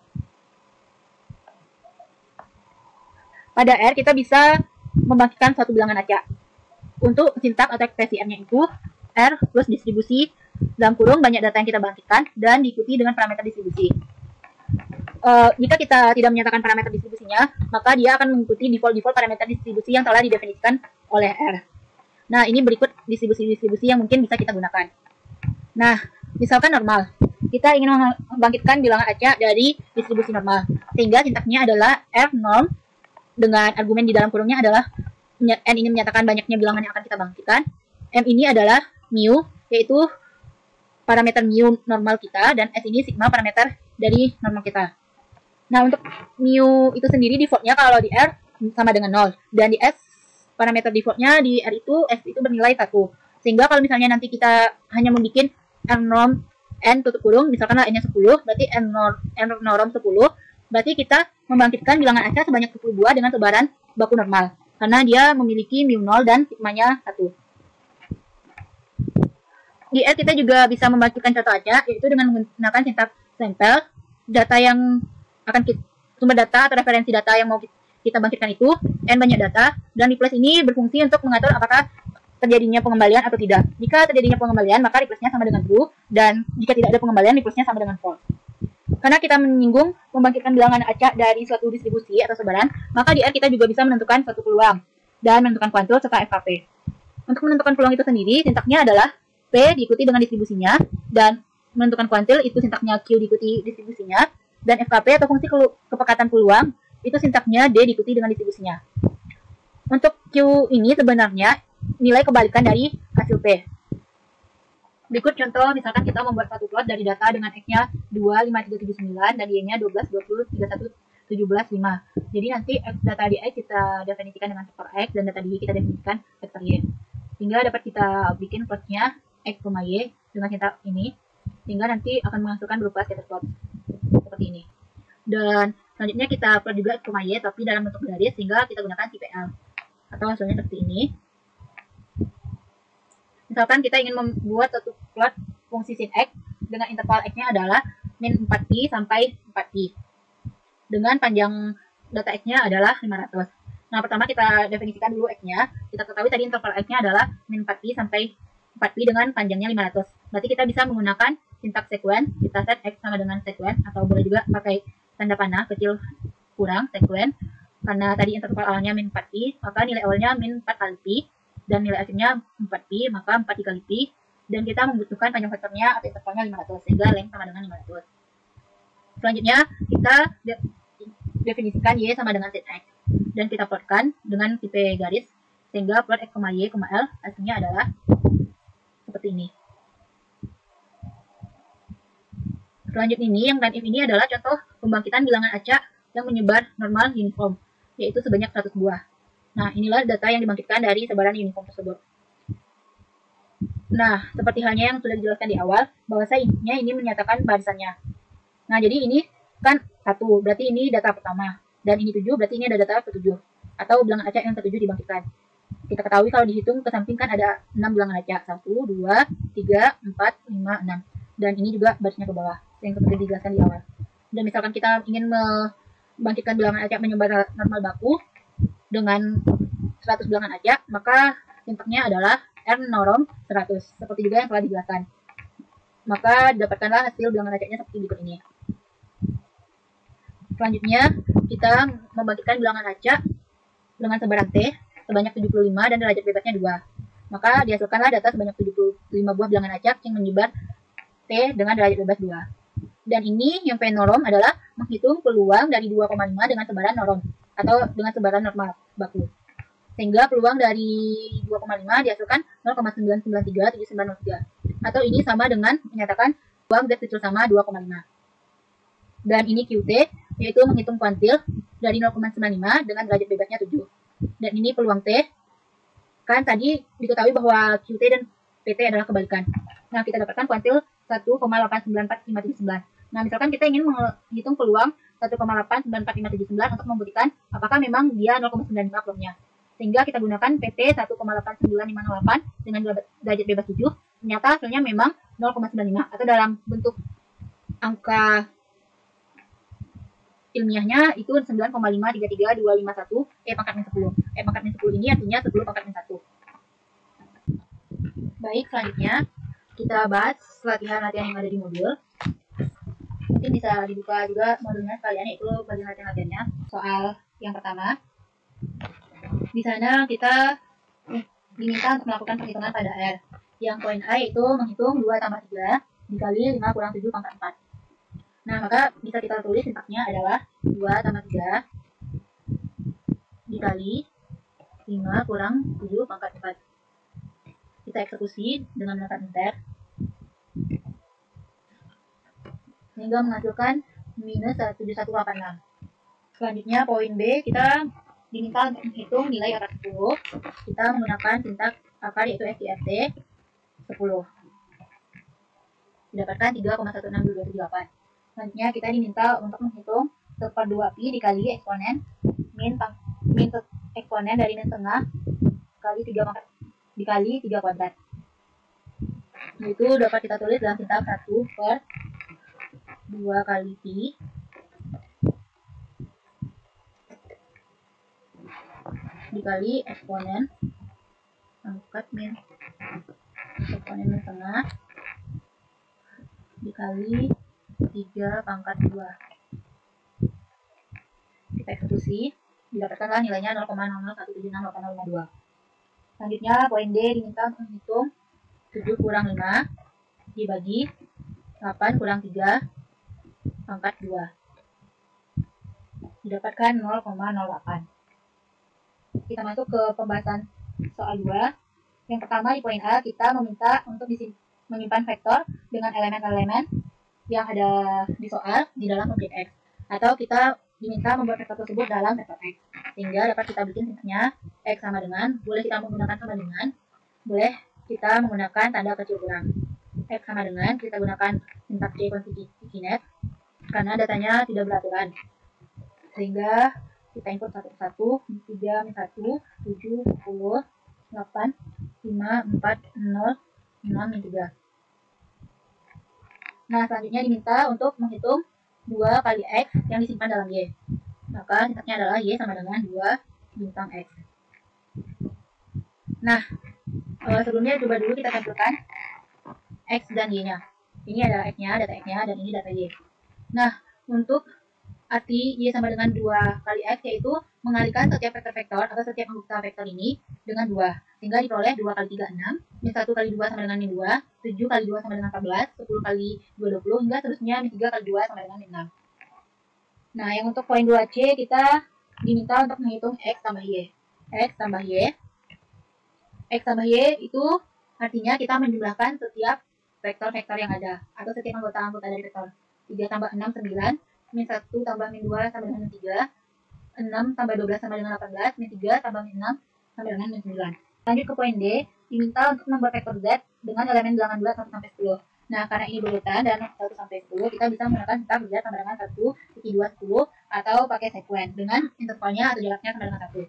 Pada R, kita bisa membangkitkan suatu bilangan acak. Untuk sintak atau ekspresi R-nya itu, R plus distribusi, dalam kurung banyak data yang kita bangkitkan, dan diikuti dengan parameter distribusi. Jika kita tidak menyatakan parameter distribusinya, maka dia akan mengikuti default parameter distribusi yang telah didefinisikan oleh R. Nah, ini berikut distribusi-distribusi yang mungkin bisa kita gunakan. Nah, misalkan normal. Kita ingin membangkitkan bilangan acak dari distribusi normal. Sehingga sintaknya adalah R norm dengan argumen di dalam kurungnya adalah N ini menyatakan banyaknya bilangan yang akan kita bangkitkan. M ini adalah mu, yaitu parameter mu normal kita, dan S ini sigma parameter dari normal kita. Nah, untuk mu itu sendiri defaultnya kalau di R sama dengan 0. Dan di S, parameter defaultnya di R itu, S itu bernilai 1. Sehingga kalau misalnya nanti kita hanya membuat R norm N tutup kurung, misalkan N-nya 10, berarti N norm 10, berarti kita membangkitkan bilangan acak sebanyak 10 buah dengan sebaran baku normal. Karena dia memiliki mu 0 dan sigmanya 1. Di R kita juga bisa membangkitkan contoh acak, yaitu dengan menggunakan sintak sampel, data yang akan sumber data atau referensi data yang mau kita bangkitkan itu, N banyak data, dan replace ini berfungsi untuk mengatur apakah terjadinya pengembalian atau tidak. Jika terjadinya pengembalian, maka replace-nya sama dengan true, dan jika tidak ada pengembalian, replace-nya sama dengan false. Karena kita menyinggung membangkitkan bilangan acak dari suatu distribusi atau sebaran, maka di R kita juga bisa menentukan suatu peluang, dan menentukan kuantul serta FKP. Untuk menentukan peluang itu sendiri, sintaknya adalah P diikuti dengan distribusinya, dan menentukan kuantil itu sintaknya Q diikuti distribusinya, dan FKP atau fungsi kepekatan peluang itu sintaknya D diikuti dengan distribusinya. Untuk Q ini sebenarnya nilai kebalikan dari hasil P. Berikut contoh, misalkan kita membuat satu plot dari data dengan X-nya 2, 5, 3, 7, 9, dan Y-nya 12, 20, 31, 17, 5. Jadi nanti data di X kita definisikan dengan vektor X, dan data di Y kita definisikan vektor Y. Sehingga dapat kita bikin plotnya X, Y dengan sintak ini, sehingga nanti akan menghasilkan berupa scatter plot seperti ini. Dan selanjutnya kita plot juga X, Y tapi dalam bentuk garis, sehingga kita gunakan tipe L atau hasilnya seperti ini. Misalkan kita ingin membuat satu plot fungsi sin X dengan interval X-nya adalah min 4pi sampai 4pi, dengan panjang data X-nya adalah 500. Nah, pertama kita definisikan dulu X-nya. Kita ketahui tadi interval X-nya adalah min 4pi sampai 4pi dengan panjangnya 500. Berarti kita bisa menggunakan sintak sekuen, kita set X sama dengan sekuen, atau boleh juga pakai tanda panah kecil kurang sekuen. Karena tadi interval awalnya min 4pi, maka nilai awalnya min 4 kali pi, dan nilai akhirnya 4pi, maka 4 dikali pi, dan kita membutuhkan panjang vektornya atau intervalnya 500, sehingga length sama dengan 500. Selanjutnya, kita definisikan Y sama dengan set X, dan kita plotkan dengan tipe garis, sehingga plot X, Y, L hasilnya adalah seperti ini. Selanjutnya yang dan if ini adalah contoh pembangkitan bilangan acak yang menyebar normal uniform, yaitu sebanyak 100 buah. Nah, inilah data yang dibangkitkan dari sebaran uniform tersebut. Nah, seperti halnya yang sudah dijelaskan di awal, bahwasanya ini menyatakan barisannya. Nah, jadi ini kan 1, berarti ini data pertama. Dan ini 7, berarti ini ada data ke-7. Atau bilangan acak yang ke-7 dibangkitkan. Kita ketahui kalau dihitung ke samping kan ada 6 bilangan acak. 1, 2, 3, 4, 5, 6. Dan ini juga barisnya ke bawah, yang seperti dijelaskan di awal. Dan misalkan kita ingin membangkitkan bilangan acak menyebar normal baku dengan 100 bilangan acak, maka sintaknya adalah R norm 100, seperti juga yang telah dijelaskan. Maka dapatkanlah hasil bilangan acaknya seperti berikut ini. Selanjutnya, kita membagikan bilangan acak dengan sebaran T sebanyak 75 dan derajat bebasnya 2. Maka dihasilkanlah data sebanyak 75 buah bilangan acak yang menyebar T dengan derajat bebas 2. Dan ini yang P0 adalah menghitung peluang dari 2,5 dengan sebaran norm atau dengan sebaran normal baku. Sehingga peluang dari 2,5 dihasilkan 0,9937903. Atau ini sama dengan menyatakan peluang Z kecil sama 2,5. Dan ini QT, yaitu menghitung kuantil dari 0,95 dengan derajat bebasnya 7. Dan ini peluang T. Kan tadi diketahui bahwa QT dan PT adalah kebalikan. Nah, kita dapatkan kuantil 1,8945311. Nah, misalkan kita ingin menghitung peluang 1,8945311 untuk membuktikan apakah memang dia 0,95 peluangnya. Sehingga kita gunakan PT 1,89508 dengan derajat bebas 7. Ternyata hasilnya memang 0,95 atau dalam bentuk angka ilmiahnya itu 9,533251 E pangkat min 10. E pangkat min 10 ini artinya 10 pangkat min 1. Baik, selanjutnya kita bahas latihan-latihan yang ada di modul. Mungkin bisa dibuka juga modulnya sekalian, yaitu bagian latihan-latihannya. Soal yang pertama, di sana kita diminta untuk melakukan perhitungan pada R. Yang poin A yaitu menghitung 2 tambah 3 dikali 5 kurang 7 pangkat 4. Nah, maka bisa kita tulis sintaksnya adalah 2 tambah 3 dikali 5 kurang 7 pangkat 4. Kita eksekusi dengan menggunakan inter. Sehingga menghasilkan minus 7186. Selanjutnya poin B, kita diminta untuk menghitung nilai akar 10. Kita menggunakan sintaks akar yaitu STRT 10. Didapatkan 3,16278. Selanjutnya kita diminta untuk menghitung 1/2 pi dikali eksponen min eksponen dari min tengah kali 3 pangkat dikali 3 kuadrat. Itu dapat kita tulis dalam sintaks 1/2 kali pi dikali eksponen pangkat min tengah dikali 3 pangkat 2. Kita eksekusi, didapatkanlah nilainya 0,00176852. Selanjutnya poin D diminta untuk menghitung 7 kurang 5 dibagi 8 kurang 3 pangkat 2. Didapatkan 0,08. Kita masuk ke pembahasan soal 2. Yang pertama di poin A, kita meminta untuk menyimpan vektor dengan elemen-elemen yang ada di soal di dalam objek X. Atau kita diminta membuat vektor tersebut dalam vektor X. Sehingga dapat kita bikin sintaksnya X sama dengan, boleh kita menggunakan sama dengan, boleh kita menggunakan tanda kecil kurang. X sama dengan, kita gunakan sintaks C konsikinet karena datanya tidak beraturan. Sehingga kita input satu persatu, 3 min 1, 7, 10, 8, 5, 4, 0, 6, min 3. Nah, selanjutnya diminta untuk menghitung 2 kali X yang disimpan dalam Y. Maka sintaksnya adalah Y sama dengan 2 bintang X. Nah, sebelumnya coba dulu kita tampilkan X dan Y-nya. Ini adalah X-nya, data X-nya, dan ini data Y. Nah, untuk arti Y sama dengan 2 kali X yaitu mengalihkan setiap vektor-vektor atau setiap anggota vektor ini dengan 2. Sehingga diperoleh 2 kali 3, 6. Min 1 kali 2 sama dengan min 2. 7 kali 2 sama dengan 14. 10 kali 2, 20. Hingga seterusnya min 3 kali 2 sama dengan min 6. Nah, yang untuk poin 2C kita diminta untuk menghitung X tambah Y. X tambah Y. X tambah Y itu artinya kita menjumlahkan setiap vektor-vektor yang ada. Atau setiap anggota-anggota dari vektor. 3 tambah 6, 9. Min 1 tambah min 2 sama dengan min 3. 6 tambah 12 sama dengan 18. Min 3 tambah min 6 sama dengan min 9. Lanjut ke poin D, diminta untuk membuat vektor Z dengan elemen bilangan bulat 1 sampai 10. Nah, karena ini berurutan dan 1 sampai 10, kita bisa menggunakan sintaks Z sama dengan 1, 2, 10 atau pakai sekuen dengan intervalnya atau jaraknya sama dengan 1.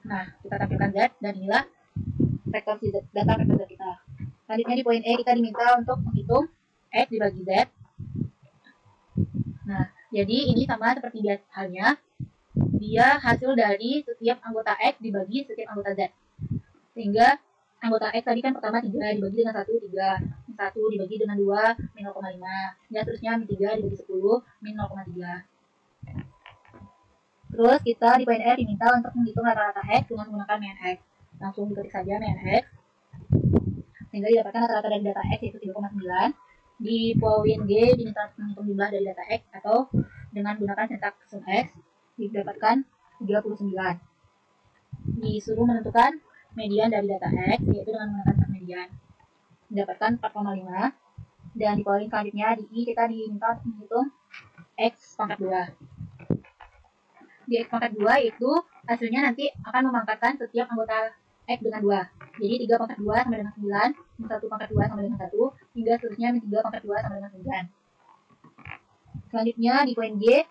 Nah, kita tampilkan Z dan inilah vektor data vektor Z kita. Selanjutnya di poin E kita diminta untuk menghitung X dibagi Z. Nah, jadi ini sama seperti halnya, dia hasil dari setiap anggota X dibagi setiap anggota Z. Sehingga anggota X tadi kan pertama 3 dibagi dengan 1, 3. 1 dibagi dengan 2, min 0,5. Ya, terusnya min 3 dibagi 10, min 0,3. Terus kita di poin R diminta untuk menghitung rata-rata X dengan menggunakan min X. Langsung diketik saja min X. Sehingga didapatkan rata-rata dari data X yaitu 3,9. Di poin G diminta menghitung jumlah dari data X atau dengan menggunakan sintaks sum X didapatkan 39. Disuruh menentukan median dari data X yaitu dengan menggunakan sub median. Didapatkan 4,5. Dan di poin selanjutnya di I kita diminta untuk menghitung X pangkat 2. Di X pangkat 2 itu hasilnya nanti akan memangkatkan setiap anggota X dengan 2. Jadi 3 pangkat 2 sama dengan 9, min 1 pangkat 2 sama dengan 1, hingga seterusnya min 3 pangkat 2 sama dengan 9. Selanjutnya di poin G,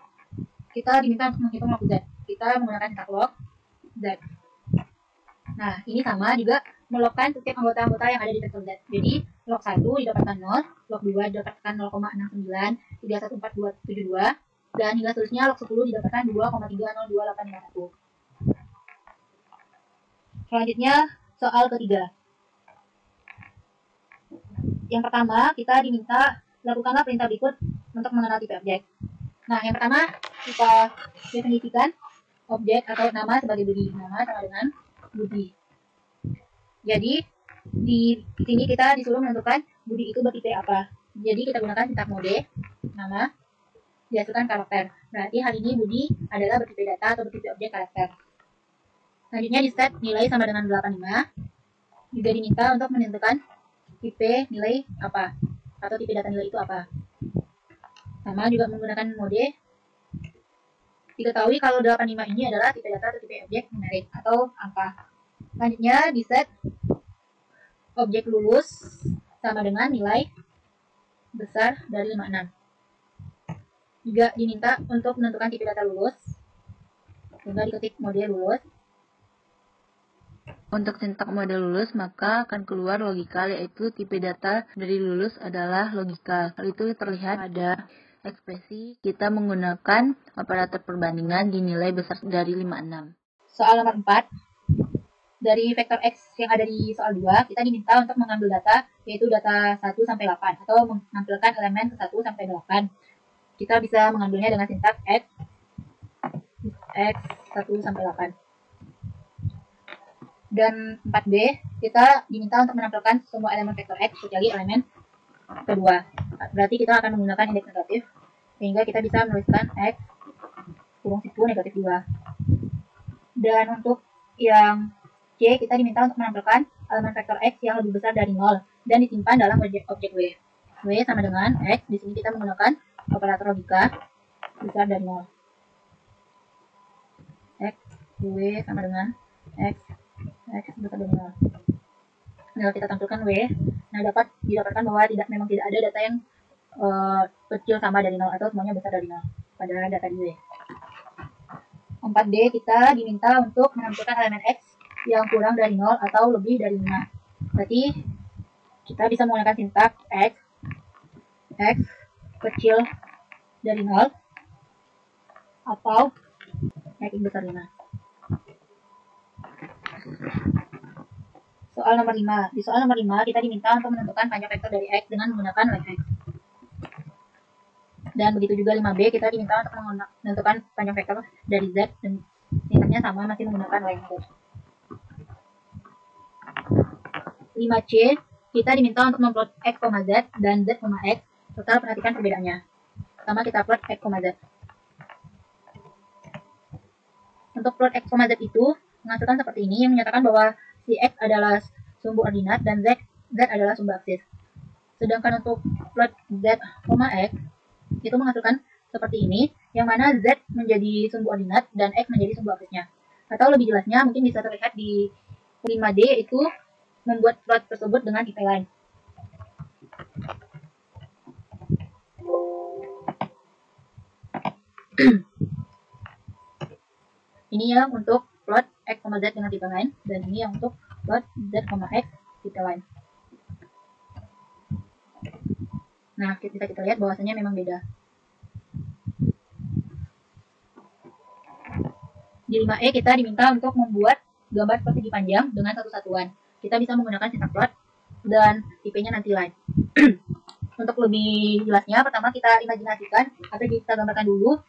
kita diminta untuk menghitung log Z. Kita menggunakan sintaks log Z. Nah, ini sama juga melogkan setiap anggota-anggota yang ada di vektor Z. Jadi, log 1 didapatkan 0, log 2 didapatkan 0,69, 314272, dan hingga seterusnya log 10 didapatkan 2,302851. Selanjutnya, soal ketiga. Yang pertama, kita diminta lakukanlah perintah berikut untuk mengenal tipe objek. Nah, yang pertama, kita definisikan objek atau nama sebagai Budi. Nama sama dengan Budi. Jadi, di sini kita disuruh menentukan Budi itu bertipe apa. Jadi, kita gunakan sintaks mode, nama, dihasilkan karakter. Berarti hal ini Budi adalah bertipe data atau bertipe objek karakter. Selanjutnya di set nilai sama dengan 85. Juga diminta untuk menentukan tipe nilai apa atau tipe data nilai itu apa. Sama juga menggunakan mode. Diketahui kalau 85 ini adalah tipe data atau tipe objek numerik atau angka. Selanjutnya di set objek lulus sama dengan nilai besar dari 56. Juga diminta untuk menentukan tipe data lulus. Sehingga diketik mode lulus. Untuk sintaks mode lulus, maka akan keluar logikal, yaitu tipe data dari lulus adalah logikal. Hal itu terlihat pada ekspresi kita menggunakan operator perbandingan di nilai besar dari 56. Soal nomor 4. Dari vektor X yang ada di soal 2, kita diminta untuk mengambil data, yaitu data 1 sampai 8, atau menampilkan elemen ke 1 sampai 8. Kita bisa mengambilnya dengan sintaks X 1 sampai 8. Dan 4B, kita diminta untuk menampilkan semua elemen vektor X kecuali elemen kedua. Berarti kita akan menggunakan indeks negatif, sehingga kita bisa menuliskan X kurung siku negatif 2. Dan untuk yang C, kita diminta untuk menampilkan elemen vektor X yang lebih besar dari 0 dan disimpan dalam objek W. W sama dengan X, di sini kita menggunakan operator logika besar dari 0. X, W sama dengan X besar dari 0. Nah, kita tampilkan W. Nah, dapat didapatkan bahwa memang tidak ada data yang kecil sama dari 0 atau semuanya besar dari 0 pada data di W. 4D, kita diminta untuk menampilkan elemen X yang kurang dari 0 atau lebih dari 5. Berarti kita bisa menggunakan sintaks X kecil dari 0 atau X besar 5. Soal nomor 5. Di soal nomor 5 kita diminta untuk menentukan panjang vektor dari X dengan menggunakan length X. Dan begitu juga 5B, kita diminta untuk menentukan panjang vektor dari Z dan sintaksnya sama, masih menggunakan length X. 5C, kita diminta untuk memplot X, Z dan Z, X. Total perhatikan perbedaannya. Pertama kita plot X, Z. Untuk plot X, Z itu menghasilkan seperti ini, yang menyatakan bahwa si X adalah sumbu ordinat dan Z adalah sumbu aksis. Sedangkan untuk plot Z, X itu menghasilkan seperti ini, yang mana Z menjadi sumbu ordinat dan X menjadi sumbu aksisnya. Atau lebih jelasnya mungkin bisa terlihat di 5D, itu membuat plot tersebut dengan tipe line. Ini yang untuk plot X, Z dengan tipe line, dan ini yang untuk plot Z, X tipe line. Nah, kita lihat bahwasanya memang beda. Di 5E kita diminta untuk membuat gambar persegi panjang dengan satu satuan. Kita bisa menggunakan sintaks plot dan tipenya nanti line. Untuk lebih jelasnya, pertama kita imajinasikan atau kita gambarkan dulu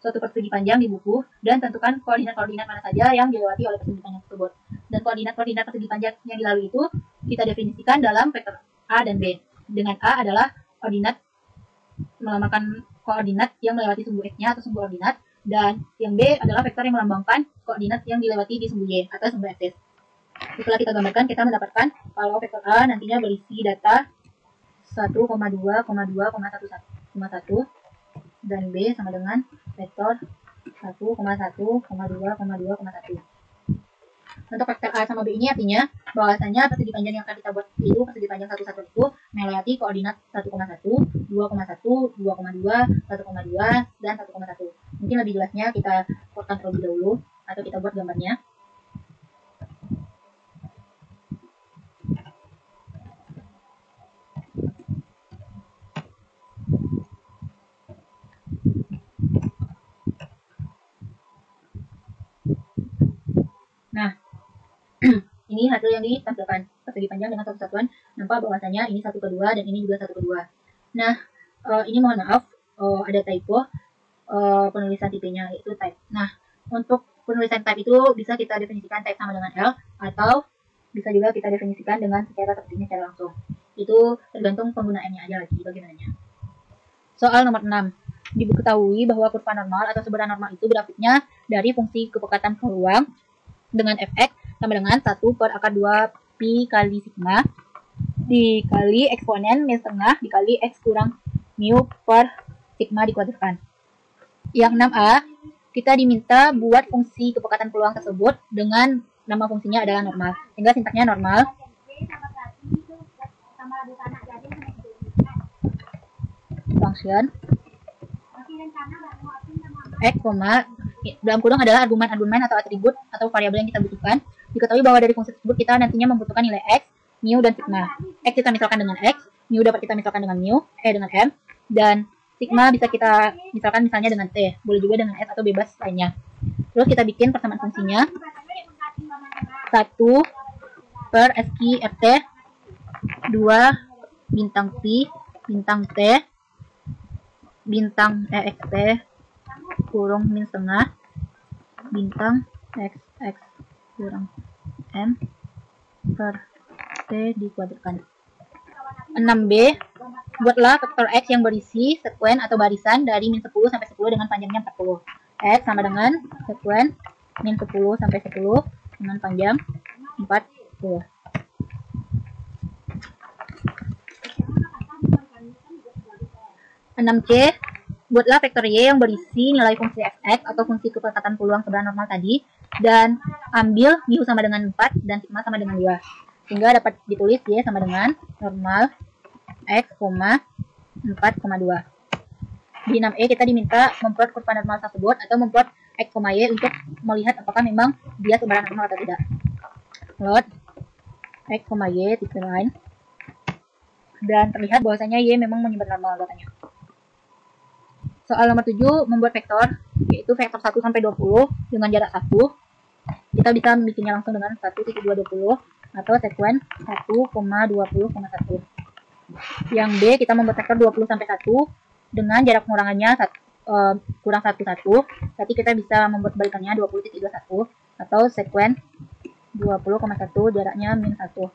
suatu persegi panjang di buku dan tentukan koordinat-koordinat mana saja yang dilewati oleh persegi panjang tersebut. Dan koordinat-koordinat persegi panjang yang dilalui itu kita definisikan dalam vektor A dan B. Dengan A adalah koordinat melambangkan koordinat yang melewati sumbu X-nya atau sumbu ordinat, dan yang B adalah vektor yang melambangkan koordinat yang dilewati di sumbu Y atau sumbu aksis. Setelah kita gambarkan, kita mendapatkan kalau vektor A nantinya berisi data 1,2,2,1,1 dan B sama dengan vektor 1,1,2,2,1. Untuk vektor A sama B ini artinya bahwasanya persegi panjang yang akan kita buat itu persegi panjang 1,1 itu melewati koordinat 1,1, 2,1, 2,2, 1,2, dan 1,1. Mungkin lebih jelasnya kita buatkan terlebih dahulu atau kita buat gambarnya. Nah, ini hasil yang ditampilkan persegi panjang dengan satu satuan, nampak bahwasanya ini 1/2 dan ini juga 1/2. Nah, ini mohon maaf ada typo penulisan tipenya yaitu type. Nah, untuk penulisan type itu bisa kita definisikan type sama dengan L atau bisa juga kita definisikan dengan secara tertulisnya secara langsung. Itu tergantung penggunaannya aja lagi bagaimananya. Soal nomor 6. Diketahui bahwa kurva normal atau sebelah normal itu grafiknya dari fungsi kepekatan peluang dengan fx sama dengan 1/2 pi kali sigma dikali eksponen min setengah dikali x kurang mu per sigma dikuadratkan. Yang 6a, kita diminta buat fungsi kepekatan peluang tersebut dengan nama fungsinya adalah normal. Sehingga sintaknya normal function x, dalam kurung adalah argumen-argumen atau atribut atau variabel yang kita butuhkan. Diketahui bahwa dari fungsi tersebut kita nantinya membutuhkan nilai x, mu, dan sigma. X kita misalkan dengan x, mu dapat kita misalkan dengan mu, dengan m, dan sigma bisa kita misalkan misalnya dengan t, boleh juga dengan s atau bebas lainnya. Terus kita bikin persamaan fungsinya 1/rt 2 bintang pi bintang t bintang exp kurung min setengah bintang xx kurang m per t dikuadratkan. 6b, buatlah vektor x yang berisi sekuen atau barisan dari min 10 sampai 10 dengan panjangnya 40. X sama dengan sekuen min 10 sampai 10 dengan panjang 40. 6c, buatlah vektor y yang berisi nilai fungsi fx atau fungsi kepekatan peluang sebelah normal tadi, dan ambil mu sama dengan 4 dan sigma sama dengan 2. Sehingga dapat ditulis y sama dengan normal x, 4,2. Di 6e kita diminta membuat kurva normal tersebut atau membuat x, y untuk melihat apakah memang dia sebelah normal atau tidak. Plot x, y titik line, dan terlihat bahwasanya y memang menyebar normal datanya. Soal nomor 7, membuat vektor, yaitu vektor 1 sampai 20 dengan jarak 1. Kita bisa membikinnya langsung dengan 1,220 atau sekuen 1,20,1. Yang B, kita membuat vektor 20 sampai 1 dengan jarak pengurangannya kurang 1,1. Berarti kita bisa membuat balikannya 20,21 atau sekuen 20,1 jaraknya min 1.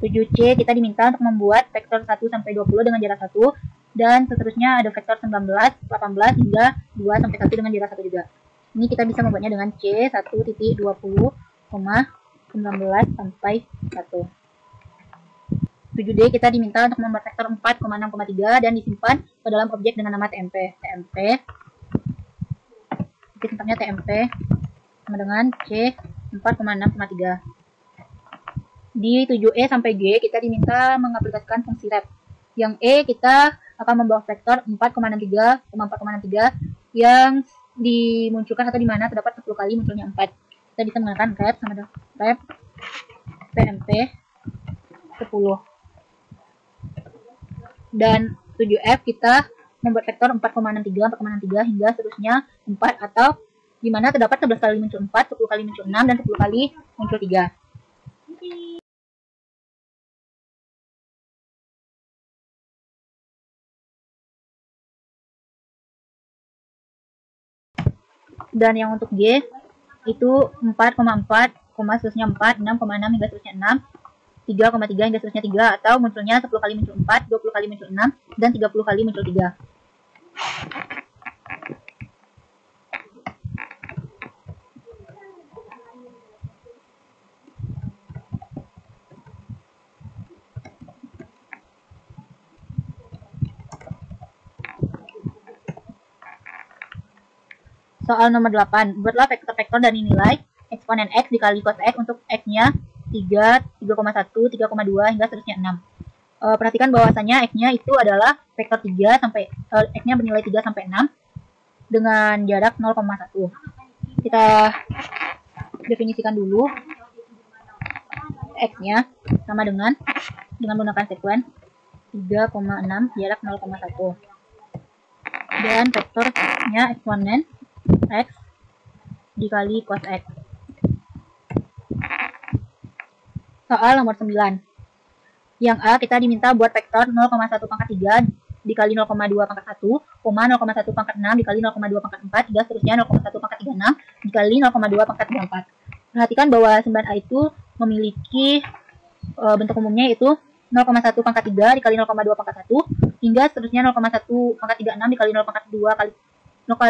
7C, kita diminta untuk membuat vektor 1 sampai 20 dengan jarak 1, dan seterusnya ada vektor 19, 18 hingga 2 sampai 1 dengan jarak 1 juga. Ini kita bisa membuatnya dengan C 1,20, 19 sampai 1. 7D, kita diminta untuk membuat vektor 4,6,3 dan disimpan ke dalam objek dengan nama TMP. Simpangnya TMP sama dengan C 4,6,3. Di 7E sampai G kita diminta mengaplikasikan fungsi rep. Yang E kita akan membawa vektor 4,63 yang dimunculkan atau di mana terdapat 10 kali munculnya 4. Kita bisa menggunakan rep sama dengan rep PMP 10. Dan 7F kita membuat vektor 4,63 hingga seterusnya 4, atau di mana terdapat 11 kali muncul 4, 10 kali muncul 6, dan 10 kali muncul 3. Dan yang untuk G itu 4,4, seterusnya 4, 6,6 hingga seterusnya 6, 3,3 hingga seterusnya 3, atau munculnya 10 kali muncul 4, 20 kali muncul 6, dan 30 kali muncul 3. Soal nomor 8, buatlah vektor-vektor dari nilai eksponen X dikali cos X untuk X-nya 3, 3,1, 3,2, hingga seterusnya 6. Perhatikan bahwasanya X-nya itu adalah vektor 3 sampai X-nya bernilai 3 sampai 6 dengan jarak 0,1. Kita definisikan dulu X-nya sama dengan menggunakan sekuen 3,6 jarak 0,1. Dan vektornya eksponen X dikali cos X. Soal nomor 9. Yang A kita diminta buat vektor 0,1 pangkat 3 dikali 0,2 pangkat 1, 0,1 pangkat 6 dikali 0,2 pangkat 4, hingga seterusnya 0,1 pangkat 36 dikali 0,2 pangkat 34. Perhatikan bahwa 9A itu memiliki bentuk umumnya yaitu 0,1 pangkat 3 dikali 0,2 pangkat 1, hingga seterusnya 0,1 pangkat 36 dikali 0 pangkat 2 kali 0,2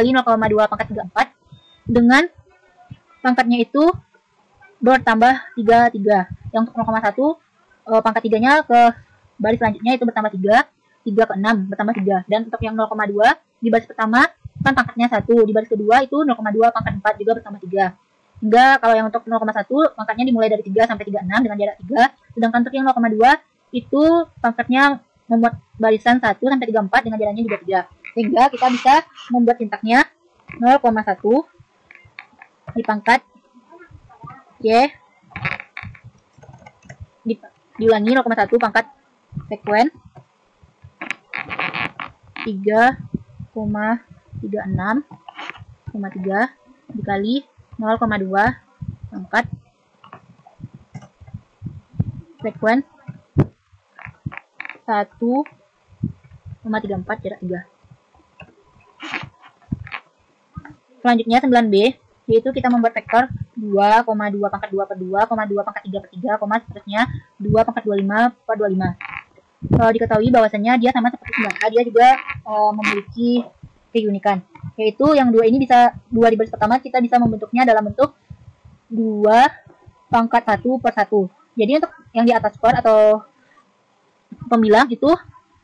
pangkat 34, dengan pangkatnya itu bertambah 3. Yang untuk 0,1 pangkat 3-nya ke baris selanjutnya itu bertambah 3 ke 6 bertambah 3. Dan untuk yang 0,2 di baris pertama kan pangkatnya 1, di baris kedua itu 0,2 pangkat 4 juga bertambah 3. Hingga kalau yang untuk 0,1 pangkatnya dimulai dari 3 sampai 36 dengan jarak 3. Sedangkan untuk yang 0,2 itu pangkatnya membuat barisan 1 sampai 34 dengan jaraknya juga 3. Sehingga kita bisa membuat sintaknya 0,1 di pangkat Y diulangi 0,1 pangkat sekuen 3,36,3 dikali 0,2 pangkat sekuen 1,34 jarak 3. Selanjutnya 9B, yaitu kita membuat vektor 2,2 pangkat 2 per 2, 2 pangkat 3 per 3, seterusnya 2 pangkat 25 per 25. Diketahui bahwasannya dia sama seperti 9A, dia juga memiliki keunikan. Yaitu yang 2 ini bisa, 2 di baris pertama kita bisa membentuknya dalam bentuk 2 pangkat 1 per 1. Jadi untuk yang di atas skor atau pembilang itu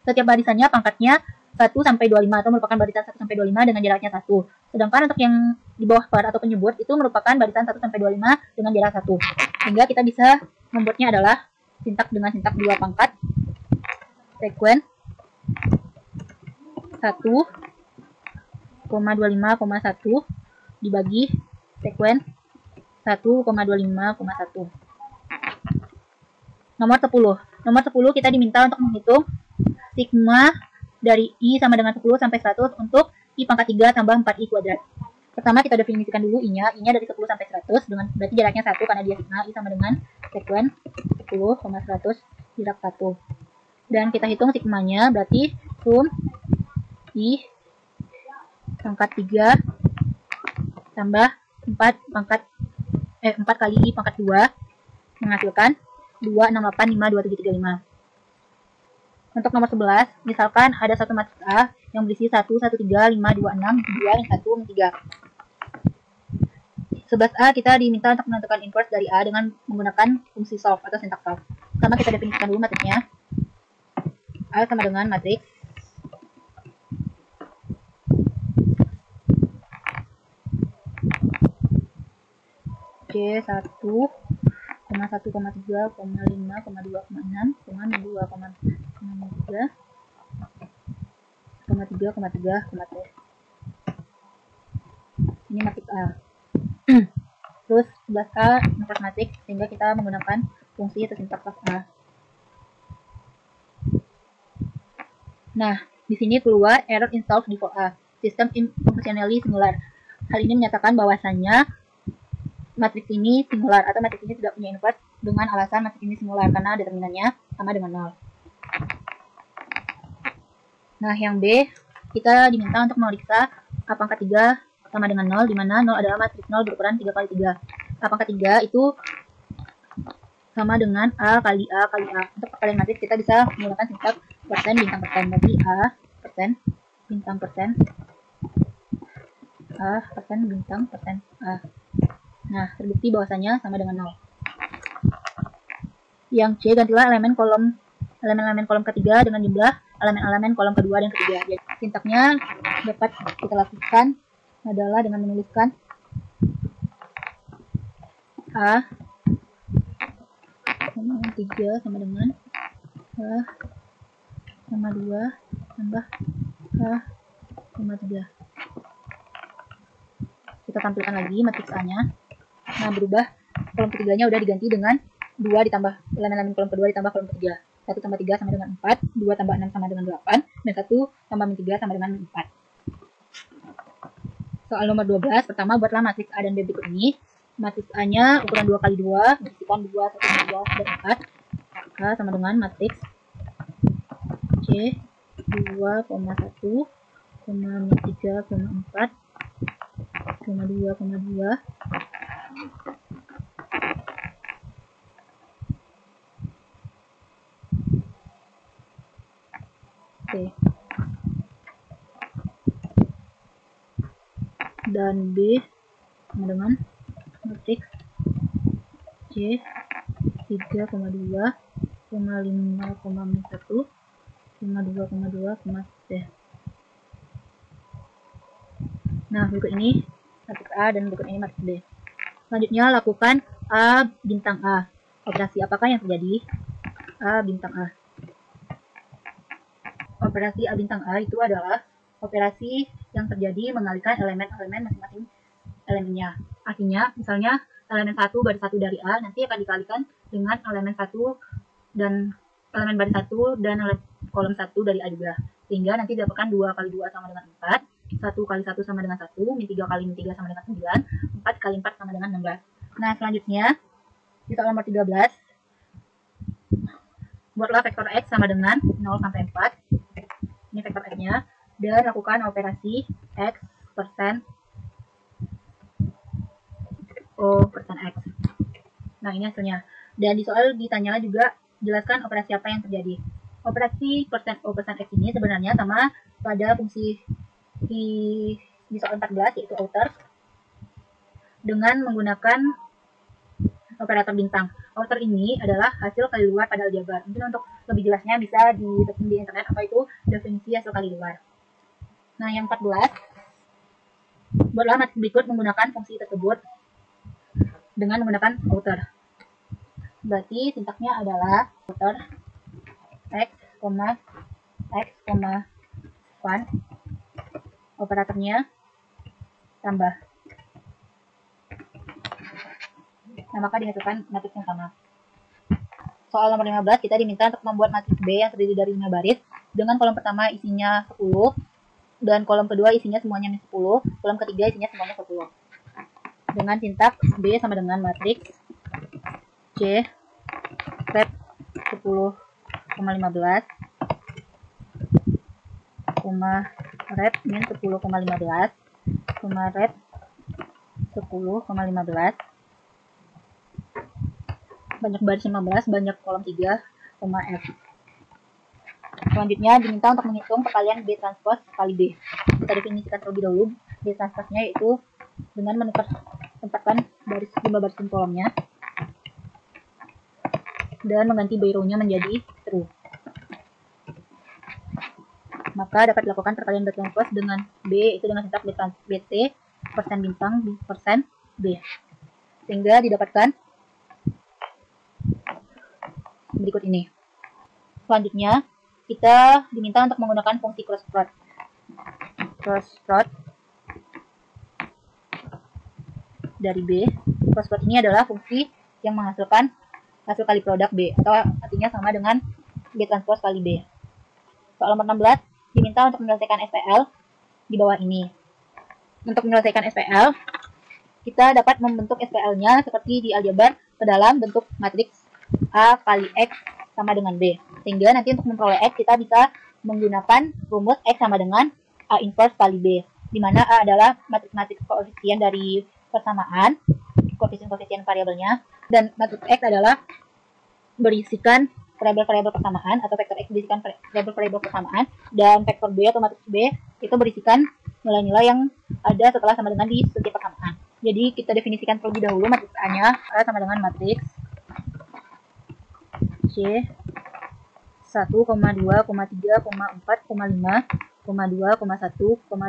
setiap barisannya pangkatnya 1 sampai 25 atau merupakan barisan 1 sampai 25 dengan jaraknya 1. Sedangkan untuk yang di bawah par atau penyebut itu merupakan barisan 1 sampai 25 dengan jarak 1. Sehingga kita bisa membuatnya adalah sintak dengan sintak 2 pangkat sekuen 1,25,1 dibagi sekuen 1,25,1. Nomor 10. Nomor 10 kita diminta untuk menghitung sigma dari I sama dengan 10 sampai 100 untuk I pangkat 3 tambah 4I kuadrat. Pertama kita definisikan dulu I-nya. I-nya dari 10 sampai 100 dengan berarti jaraknya 1 karena dia sigma. I sama dengan sekuen 10,100 jarak 1. Dan kita hitung sigmanya berarti sum I pangkat 3 tambah 4 kali I pangkat 2 menghasilkan 268,5,2735. Untuk nomor 11, misalkan ada satu matriks A yang berisi 1, 1, 3, 5, 2, 6, 2, 1, 3. 11A kita diminta untuk menentukan inverse dari A dengan menggunakan fungsi solve atau sintak solve. Pertama kita definisikan dulu matriksnya. A sama dengan matriks C1, 1,3, 5,2,6, 2,3,3,3. Ini matriks A. Terus 11A inverse matriks sehingga kita menggunakan fungsi atau sintak A. Nah, di sini keluar error in solve default A, system functionally singular. Hal ini menyatakan bahwasannya matriks ini singular atau matriks ini tidak punya inverse dengan alasan matriks ini singular karena determinannya sama dengan 0. Nah, yang B kita diminta untuk memeriksa A pangkat 3 sama dengan 0, di mana 0 adalah matriks 0 berukuran 3 kali 3. A pangkat 3 itu sama dengan A kali A kali A. Untuk perkalian matriks kita bisa menggunakan sintak persen bintang persen. Berarti A persen bintang persen A persen bintang persen A. Nah, terbukti bahwasanya sama dengan 0. Yang C, gantilah elemen kolom ketiga dengan jumlah elemen-elemen kolom kedua dan ketiga. Jadi sintaknya dapat kita lakukan adalah dengan menuliskan A sama 3 sama dengan A sama 2 tambah A sama 3. Kita tampilkan lagi matriks A-nya. Nah, berubah kolom ketiganya udah diganti dengan 2 ditambah elemen-elemen kolom kedua ditambah kolom ketiga. 1 tambah 3 sama dengan 4, 2 tambah 6 sama dengan 8, dan 1 tambah min 3 sama dengan 4. Soal nomor 12, pertama buatlah matriks A dan B berikut ini. Matriks A-nya ukuran 2 kali 2, berisikan 2, 1, 2, dan 4. A sama dengan matriks C 2,1, min 3,4, 2,2. Oke. Dan B sama dengan matriks C 3,2, 5,1, 2,2, C. Nah, berikut ini matriks A dan berikut ini matriks B. Selanjutnya lakukan A bintang A. Operasi apakah yang terjadi? A bintang A. Operasi A bintang A itu adalah operasi yang terjadi mengalihkan elemen-elemen masing-masing elemennya. Artinya, misalnya elemen 1 baris 1 dari A nanti akan dikalikan dengan elemen 1 dan elemen baris 1 dan kolom 1 dari A juga. Sehingga nanti didapatkan 2 kali 2 sama dengan 4, 1 kali 1 sama dengan 1, min 3 kali min 3 sama dengan 9, 4 kali 4 sama dengan 16. Nah, selanjutnya di soal nomor 13, buatlah vektor X sama dengan 0 sampai 4. Ini vektor X-nya. Dan lakukan operasi X persen O persen X. Nah, ini hasilnya. Dan di soal ditanya juga, jelaskan operasi apa yang terjadi. Operasi persen O persen X ini sebenarnya sama pada fungsi di soal 14, yaitu outer, dengan menggunakan operator bintang. Outer ini adalah hasil kali luar pada aljabar. Mungkin untuk lebih jelasnya bisa di internet apa itu definisi hasil kali luar. Nah, yang 14, buatlah matriks berikut menggunakan fungsi tersebut dengan menggunakan outer. Berarti sintaknya adalah outer X, X, 1, operatornya tambah. Nah, maka dihasilkan matriks yang sama. Soal nomor 15, kita diminta untuk membuat matriks B yang terdiri dari 5 baris, dengan kolom pertama isinya 10, dan kolom kedua isinya semuanya 10, kolom ketiga isinya semuanya 10. Dengan sintak B sama dengan matriks C rep 10,15, rep min 10,15, rep 10,15, banyak baris 15, banyak kolom 3, F. Selanjutnya diminta untuk menghitung perkalian B transpose kali B. Kita definisikan terlebih dahulu. B transpose-nya yaitu dengan menempatkan jumlah baris kolomnya dan mengganti by row-nya menjadi true. Maka dapat dilakukan perkalian B transpose dengan B itu dengan sintak BT persen bintang persen B. Sehingga didapatkan berikut ini. Selanjutnya, kita diminta untuk menggunakan fungsi cross product. Cross product dari B. Cross product ini adalah fungsi yang menghasilkan hasil kali produk B, atau artinya sama dengan B transpose kali B. Soal nomor 16, diminta untuk menyelesaikan SPL di bawah ini. Untuk menyelesaikan SPL, kita dapat membentuk SPL-nya seperti di aljabar ke dalam bentuk matriks A kali X sama dengan B. Sehingga nanti untuk memperoleh X kita bisa menggunakan rumus X sama dengan A inverse kali B. di mana A adalah matriks koefisien dari persamaan, koefisien variabelnya, dan matriks X adalah berisikan variabel-variabel persamaan, atau vektor X berisikan variabel-variabel persamaan, dan vektor B atau matriks B itu berisikan nilai-nilai yang ada setelah sama dengan di setiap persamaan. Jadi kita definisikan terlebih dahulu matriks A-nya. A sama dengan matriks C 1, 2, 3, 4, 5, 2, 1, 2, 1, 2, 3,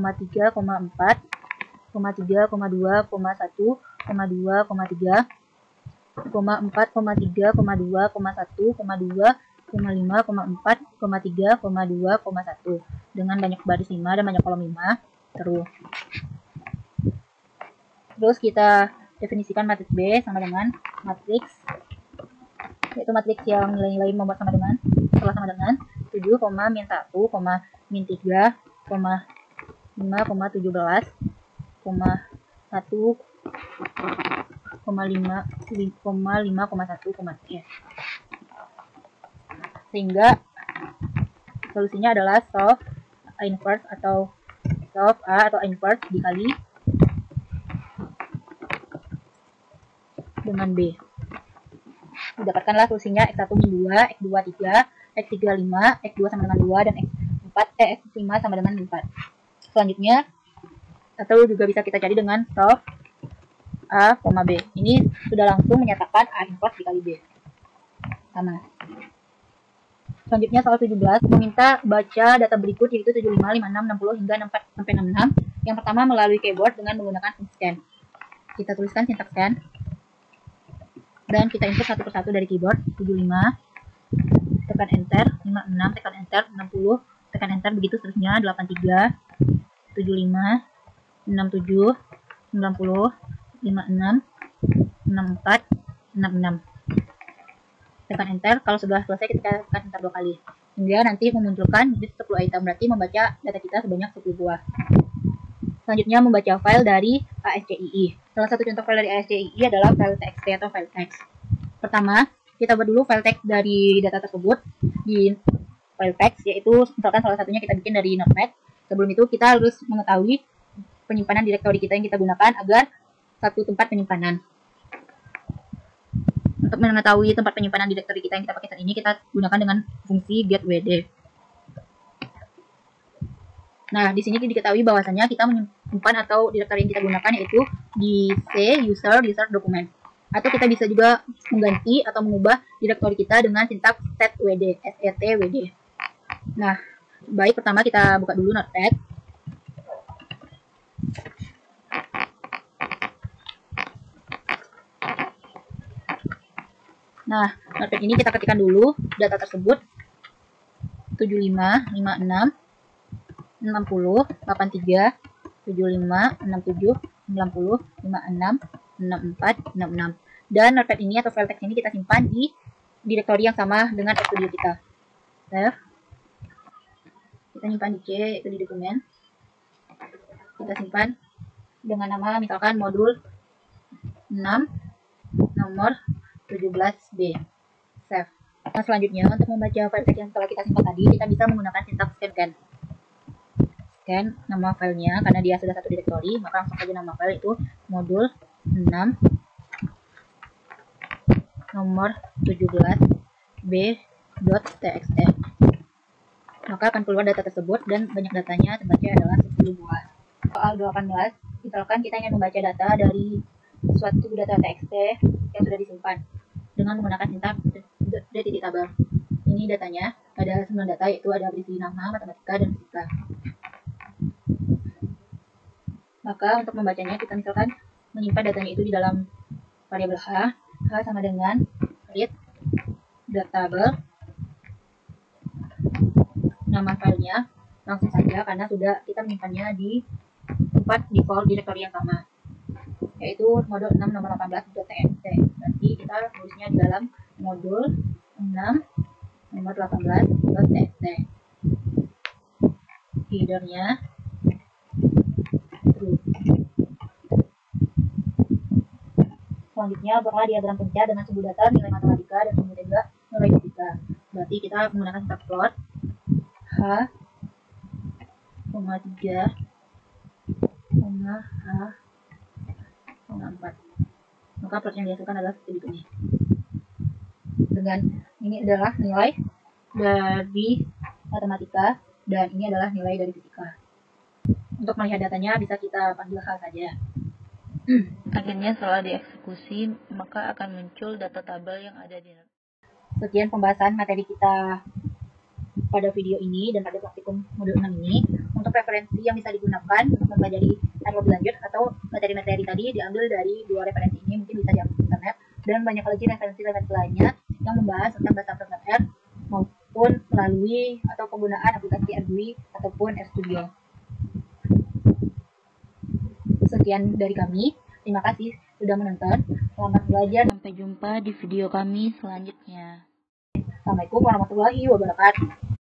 4, 3, 2, 1, 2, 3, 4, 3, 2, 2, 5, 4, 3, 2, 1 dengan banyak baris 5 dan banyak kolom 5 terus kita definisikan matriks B sama dengan matriks, yaitu matriks yang nilai-nilai membuat sama dengan setelah sama dengan 7, min 1, min 3, 5, 17, 1, 5,1, sehingga solusinya adalah solve A inverse atau solve A atau A inverse dikali dengan B. Didapatkanlah solusinya X1 min 2, X2 3, X3 5, X2 sama dengan 2, dan X5 sama dengan 4. Selanjutnya, atau juga bisa kita cari dengan solve A, B. Ini sudah langsung menyatakan A inverse dikali B. Sama. Selanjutnya soal 17, meminta baca data berikut yaitu 75, 56, 60 hingga 64 sampai 66. Yang pertama melalui keyboard dengan menggunakan scan. Kita tuliskan sintaks scan dan kita input satu persatu dari keyboard. 75, tekan enter, 56, tekan enter, 60, tekan enter, begitu seterusnya. 83, 75, 67, 90, 56, 64, 66. Tekan enter. Kalau sudah selesai kita tekan enter 2 kali hingga nanti memunculkan 10 item, berarti membaca data kita sebanyak 10 buah. Selanjutnya membaca file dari ASCII. Salah satu contoh file dari ASCII adalah file txt atau file text. Pertama, kita buat dulu file text dari data tersebut di file text, yaitu misalkan salah satunya kita bikin dari Notepad. Sebelum itu kita harus mengetahui penyimpanan direktori kita yang kita gunakan agar satu tempat penyimpanan. Untuk mengetahui tempat penyimpanan direktori kita yang kita pakai saat ini, kita gunakan dengan fungsi getWD. Nah, di sini diketahui bahwasanya kita menyimpan atau direktori yang kita gunakan yaitu di C user document. Atau kita bisa juga mengganti atau mengubah direktori kita dengan sintaks setwd, setwd. Nah, baik, pertama kita buka dulu Notepad. Nah, Notepad ini kita ketikkan dulu data tersebut 75, 56, 60, 83, 75, 67, 90, 56, 64, 66. Dan Notepad ini atau file text ini kita simpan di direktori yang sama dengan RStudio kita. Save. Kita simpan di C, yaitu di dokumen. Kita simpan dengan nama misalkan modul 6, nomor 17B. Save. Nah, selanjutnya untuk membaca file text yang telah kita simpan tadi, kita bisa menggunakan sintaks scan. Scan nama filenya, karena dia sudah satu direktori, maka langsung saja nama file itu modul 6 nomor 17b.txt. Maka akan keluar data tersebut dan banyak datanya terbaca adalah 10 buah. Soal 18, misalkan kita ingin membaca data dari suatu data txt yang sudah disimpan dengan menggunakan sintaks .tabel. Ini datanya, ada 9 data, yaitu ada berisi nama, matematika, dan fisika. Maka untuk membacanya kita misalkan menyimpan datanya itu di dalam variabel H sama dengan read .tabel, nama filenya langsung saja karena sudah kita menyimpannya di tempat default direktori yang sama, yaitu modul 6 nomor 18.txt. Nanti kita tulisnya di dalam modul 6 nomor 18.txt. Headernya true. Selanjutnya buatlah diagram pencah dengan sumbu data, nilai matematika, dan sumbu juga nilai fisika. Berarti kita menggunakan sintaks plot H, H,4. Maka plot yang dihasilkan adalah seperti ini. Dengan ini adalah nilai dari matematika dan ini adalah nilai dari fisika. Untuk melihat datanya bisa kita panggil H saja. Akhirnya setelah dieksekusi, maka akan muncul data tabel yang ada di. Sekian pembahasan materi kita pada video ini dan pada praktikum modul 6 ini. Untuk referensi yang bisa digunakan untuk mempelajari R lebih lanjut atau materi-materi tadi diambil dari 2 referensi ini, mungkin bisa diambil di internet, dan banyak lagi referensi-referensi lainnya yang membahas tentang bahasa program R maupun melalui atau penggunaan aplikasi RGUI ataupun RStudio. Sekian dari kami. Terima kasih sudah menonton. Selamat belajar. Sampai jumpa di video kami selanjutnya. Assalamualaikum warahmatullahi wabarakatuh.